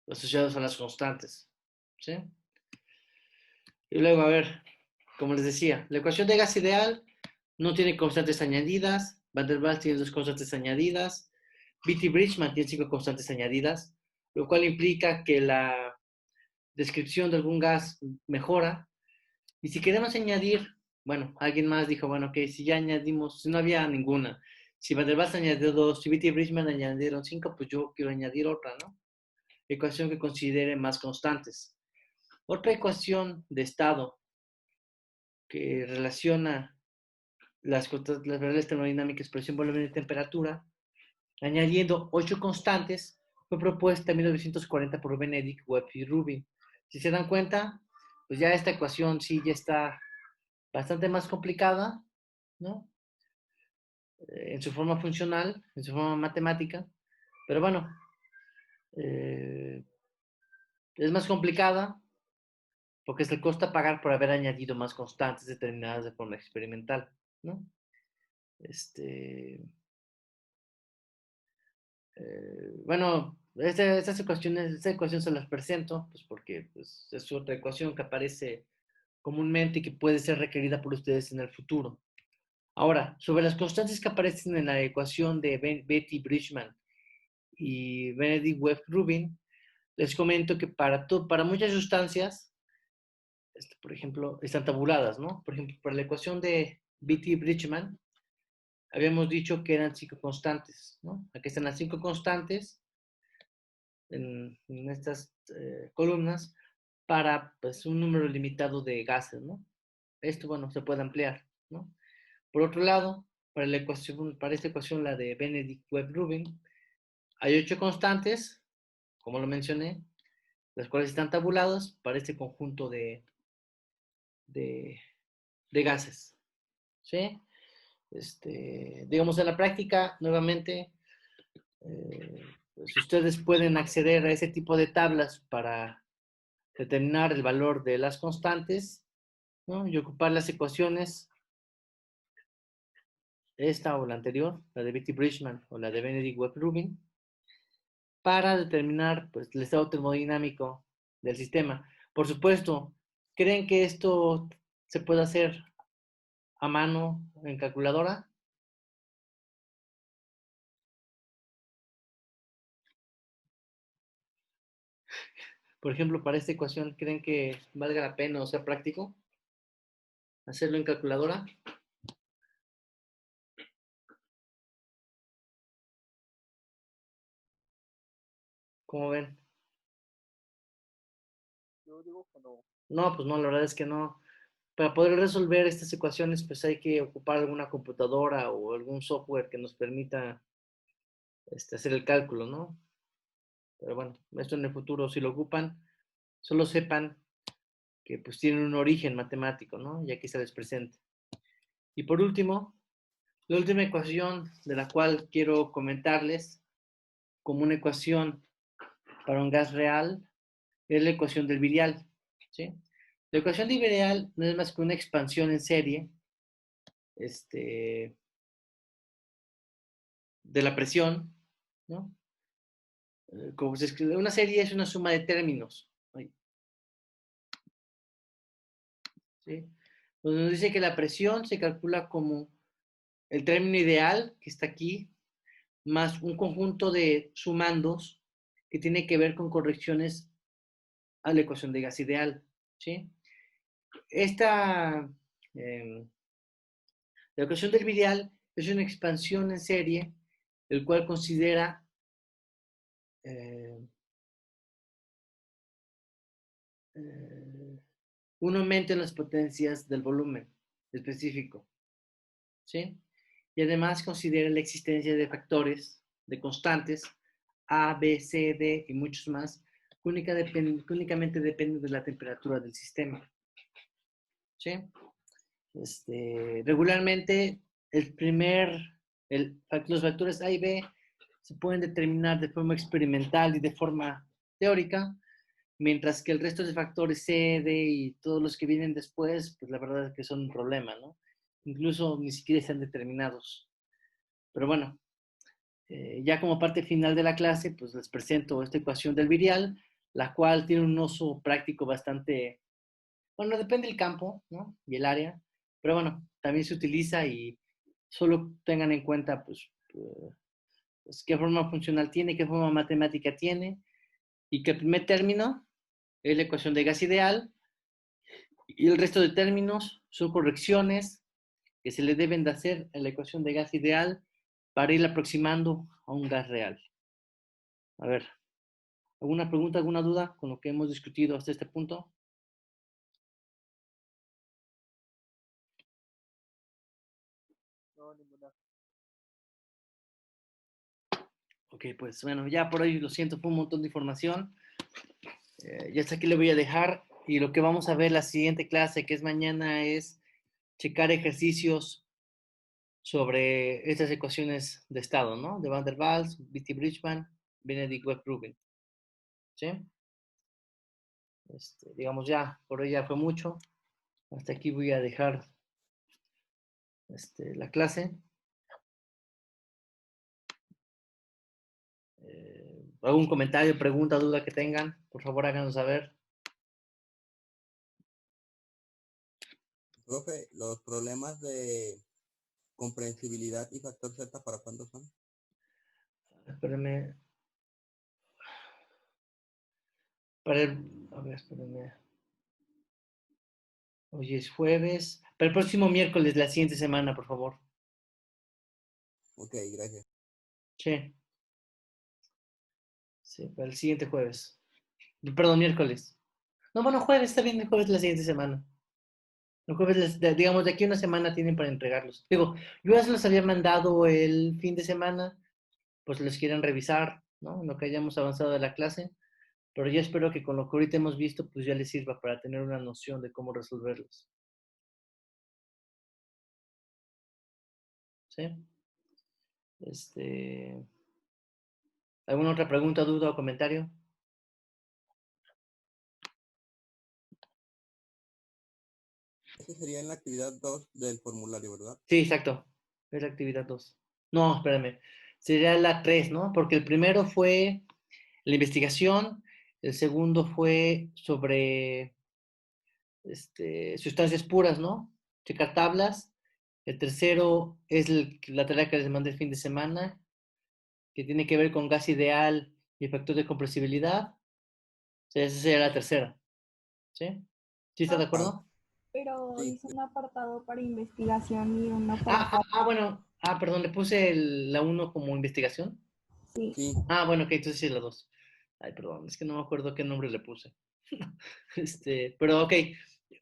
Asociados a las constantes, ¿sí? Y luego, a ver, como les decía, la ecuación de gas ideal no tiene constantes añadidas, Van der Waals tiene 2 constantes añadidas, Beatty-Bridgman tiene 5 constantes añadidas, lo cual implica que la descripción de algún gas mejora. Y si queremos añadir, bueno, alguien más dijo, bueno, que si ya añadimos, si no había ninguna, si Van der Waals añadió 2, si Beatty-Bridgman añadieron 5, pues yo quiero añadir otra, ¿no? Ecuación que considere más constantes. Otra ecuación de estado que relaciona las variables termodinámicas, presión, volumen y temperatura, añadiendo 8 constantes, fue propuesta en 1940 por Benedict, Webb y Rubin. Si se dan cuenta, pues ya esta ecuación sí ya está bastante más complicada, ¿no? En su forma funcional, en su forma matemática, pero bueno, es más complicada porque es el costo a pagar por haber añadido más constantes determinadas de forma experimental, ¿no? Bueno, esta ecuación se las presento, pues porque pues, es otra ecuación que aparece comúnmente y que puede ser requerida por ustedes en el futuro. Ahora, sobre las constantes que aparecen en la ecuación de Beatty-Bridgman y Benedict-Webb-Rubin, les comento que para muchas sustancias, por ejemplo, están tabuladas, ¿no? Por ejemplo, para la ecuación de Beatty-Bridgman, habíamos dicho que eran 5 constantes, ¿no? Aquí están las 5 constantes en estas columnas para pues, un número limitado de gases, ¿no? Esto, bueno, se puede ampliar, ¿no? Por otro lado, para esta ecuación, la de Benedict-Webb-Rubin, hay 8 constantes, como lo mencioné, las cuales están tabuladas para este conjunto de, de gases, ¿sí? Digamos, en la práctica, nuevamente, pues ustedes pueden acceder a ese tipo de tablas para determinar el valor de las constantes, ¿no? Y ocupar las ecuaciones, esta o la anterior, la de Beatty-Bridgman o la de Benedict-Webb-Rubin, para determinar pues, el estado termodinámico del sistema. Por supuesto, ¿creen que esto se puede hacer a mano en calculadora? Por ejemplo, para esta ecuación, ¿creen que valga la pena o sea práctico hacerlo en calculadora? ¿Cómo ven? Yo digo que no. No, pues no, la verdad es que no. Para poder resolver estas ecuaciones, pues hay que ocupar alguna computadora o algún software que nos permita hacer el cálculo, ¿no? Pero bueno, esto en el futuro, si lo ocupan, solo sepan que pues tienen un origen matemático, ¿no? Ya que se les presenta. Y por último, la última ecuación de la cual quiero comentarles como una ecuación para un gas real es la ecuación del virial, ¿sí? La ecuación del virial no es más que una expansión en serie de la presión, ¿no? Como se escribe, una serie es una suma de términos, ¿sí? Pues nos dice que la presión se calcula como el término ideal, que está aquí, más un conjunto de sumandos que tiene que ver con correcciones a la ecuación de gas ideal, ¿sí? Esta, la ecuación del virial es una expansión en serie, el cual considera un aumento en las potencias del volumen específico, ¿sí? Y además considera la existencia de factores, de constantes, A, B, C, D y muchos más, que únicamente dependen de la temperatura del sistema, ¿sí? Regularmente, los factores A y B se pueden determinar de forma experimental y de forma teórica, mientras que el resto de factores C, D y todos los que vienen después, pues la verdad es que son un problema, ¿no? Incluso ni siquiera están determinados. Pero bueno, ya como parte final de la clase, pues les presento esta ecuación del virial, la cual tiene un uso práctico bastante, bueno, depende del campo, ¿no? Y el área, pero bueno, también se utiliza y solo tengan en cuenta, pues qué forma funcional tiene, qué forma matemática tiene, y que el primer término es la ecuación de gas ideal, y el resto de términos son correcciones que se le deben de hacer a la ecuación de gas ideal para ir aproximando a un gas real. A ver, ¿alguna pregunta, alguna duda con lo que hemos discutido hasta este punto? No, ninguna. Ok, pues bueno, ya por hoy lo siento, fue un montón de información. Ya hasta aquí le voy a dejar y lo que vamos a ver la siguiente clase, que es mañana, es checar ejercicios sobre estas ecuaciones de estado, ¿no? De Van der Waals, B.T. Bridgman, Benedict Webb Rubin. ¿Sí? Digamos ya, por hoy ya fue mucho. Hasta aquí voy a dejar la clase. ¿Algún comentario, pregunta, duda que tengan? Por favor, háganos saber. Profe, los problemas de comprensibilidad y factor Z, ¿para cuándo son? Espérenme. A ver, espérenme. Hoy es jueves. Para el próximo miércoles, la siguiente semana, por favor. Ok, gracias. Sí. Sí, para el siguiente jueves. Perdón, miércoles. No, bueno, jueves, está bien, el jueves de la siguiente semana. El jueves, digamos, de aquí a una semana tienen para entregarlos. Digo, yo ya se los había mandado el fin de semana, pues les quieren revisar, ¿no? En lo que hayamos avanzado de la clase. Pero yo espero que con lo que ahorita hemos visto, pues ya les sirva para tener una noción de cómo resolverlos. ¿Sí? ¿Alguna otra pregunta, duda o comentario? Ese sería en la actividad 2 del formulario, ¿verdad? Sí, exacto. Es la actividad 2. No, espérame. Sería la 3, ¿no? Porque el primero fue la investigación, el segundo fue sobre sustancias puras, ¿no? Checar tablas. El tercero es la tarea que les mandé el fin de semana, que tiene que ver con gas ideal y factor de compresibilidad. O sea, esa sería la tercera. ¿Sí? ¿Sí está de Ah, acuerdo? Pero sí, hice un apartado para investigación y uno para Ah, bueno. Ah, perdón, le puse la 1 como investigación. sí. sí. Ah, bueno, ok, entonces sí es la 2. Ay, perdón, es que no me acuerdo qué nombre le puse. Pero ok,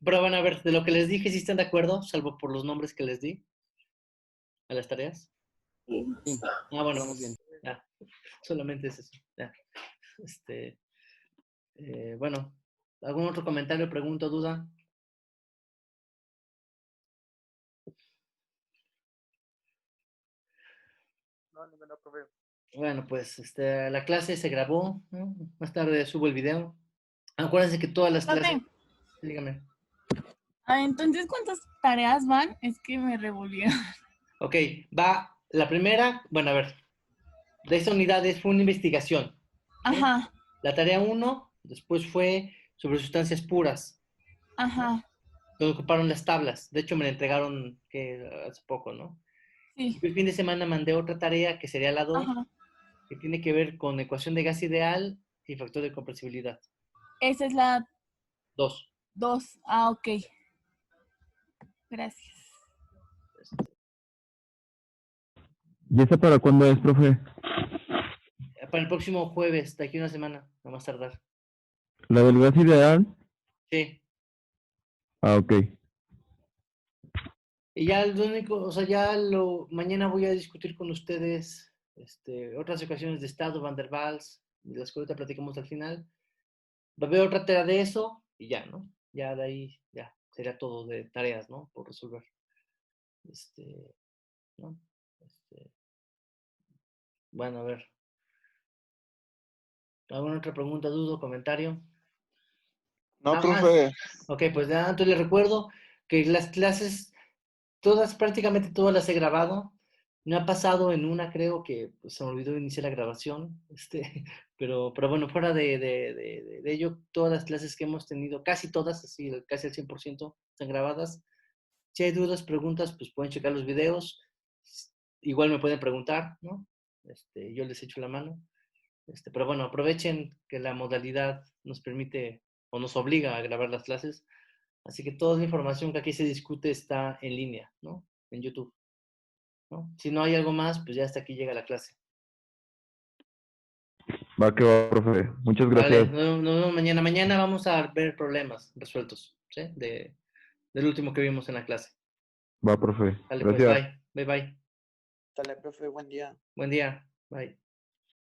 pero van a ver, de lo que les dije, ¿sí están de acuerdo? Salvo por los nombres que les di a las tareas. Sí. Sí, Ah, bueno, vamos pues bien. ya, solamente es eso. Ya. Bueno, ¿algún otro comentario, pregunta, duda? No, ninguna, profe. Bueno, pues la clase se grabó, ¿no? Más tarde subo el video. Acuérdense que todas las clases... Profe, Dígame. entonces, ¿cuántas tareas van? Es que me revolvieron. Ok, va la primera, bueno, a ver, de esa unidad fue una investigación. ¿Sí? Ajá, La tarea 1, después fue sobre sustancias puras. ajá, Donde ocuparon las tablas. De hecho, me la entregaron hace poco, ¿no? sí, El fin de semana mandé otra tarea que sería la 2, ajá. que tiene que ver con ecuación de gas ideal y factor de compresibilidad. Esa es la 2. 2. Ah, ok. Gracias. ¿Y esa para cuándo es, profe? Para el próximo jueves, de aquí a una semana, no más tardar. ¿La del gas ideal? Sí. Ah, ok. Y ya lo único, o sea, mañana voy a discutir con ustedes otras ecuaciones de estado, Van der Waals, de las que ahorita platicamos al final. Va a haber otra tarea de eso y ya, ¿no? Ya de ahí, ya, sería todo de tareas, ¿no? Por resolver. ¿No? Bueno, a ver. ¿Alguna otra pregunta, duda, comentario? No, profe. Ok, pues ya, entonces les recuerdo que las clases, prácticamente todas las he grabado. Me ha pasado en una, creo que pues, se me olvidó iniciar la grabación, pero bueno, fuera de ello, todas las clases que hemos tenido, casi todas, así, casi el 100% están grabadas. Si hay dudas, preguntas, pues pueden checar los videos. Igual me pueden preguntar, ¿no? Yo les echo la mano. Pero bueno, aprovechen que la modalidad nos permite o nos obliga a grabar las clases. Así que toda la información que aquí se discute está en línea, ¿no? En YouTube, ¿no? Si no hay algo más, pues ya hasta aquí llega la clase. Va que va, profe. Muchas Vale, gracias. nos vemos mañana. Mañana vamos a ver problemas resueltos, ¿sí? Del último que vimos en la clase. Va, profe. Vale, pues Gracias. bye. Bye, bye. Dale, profe, buen día. Buen día. Bye.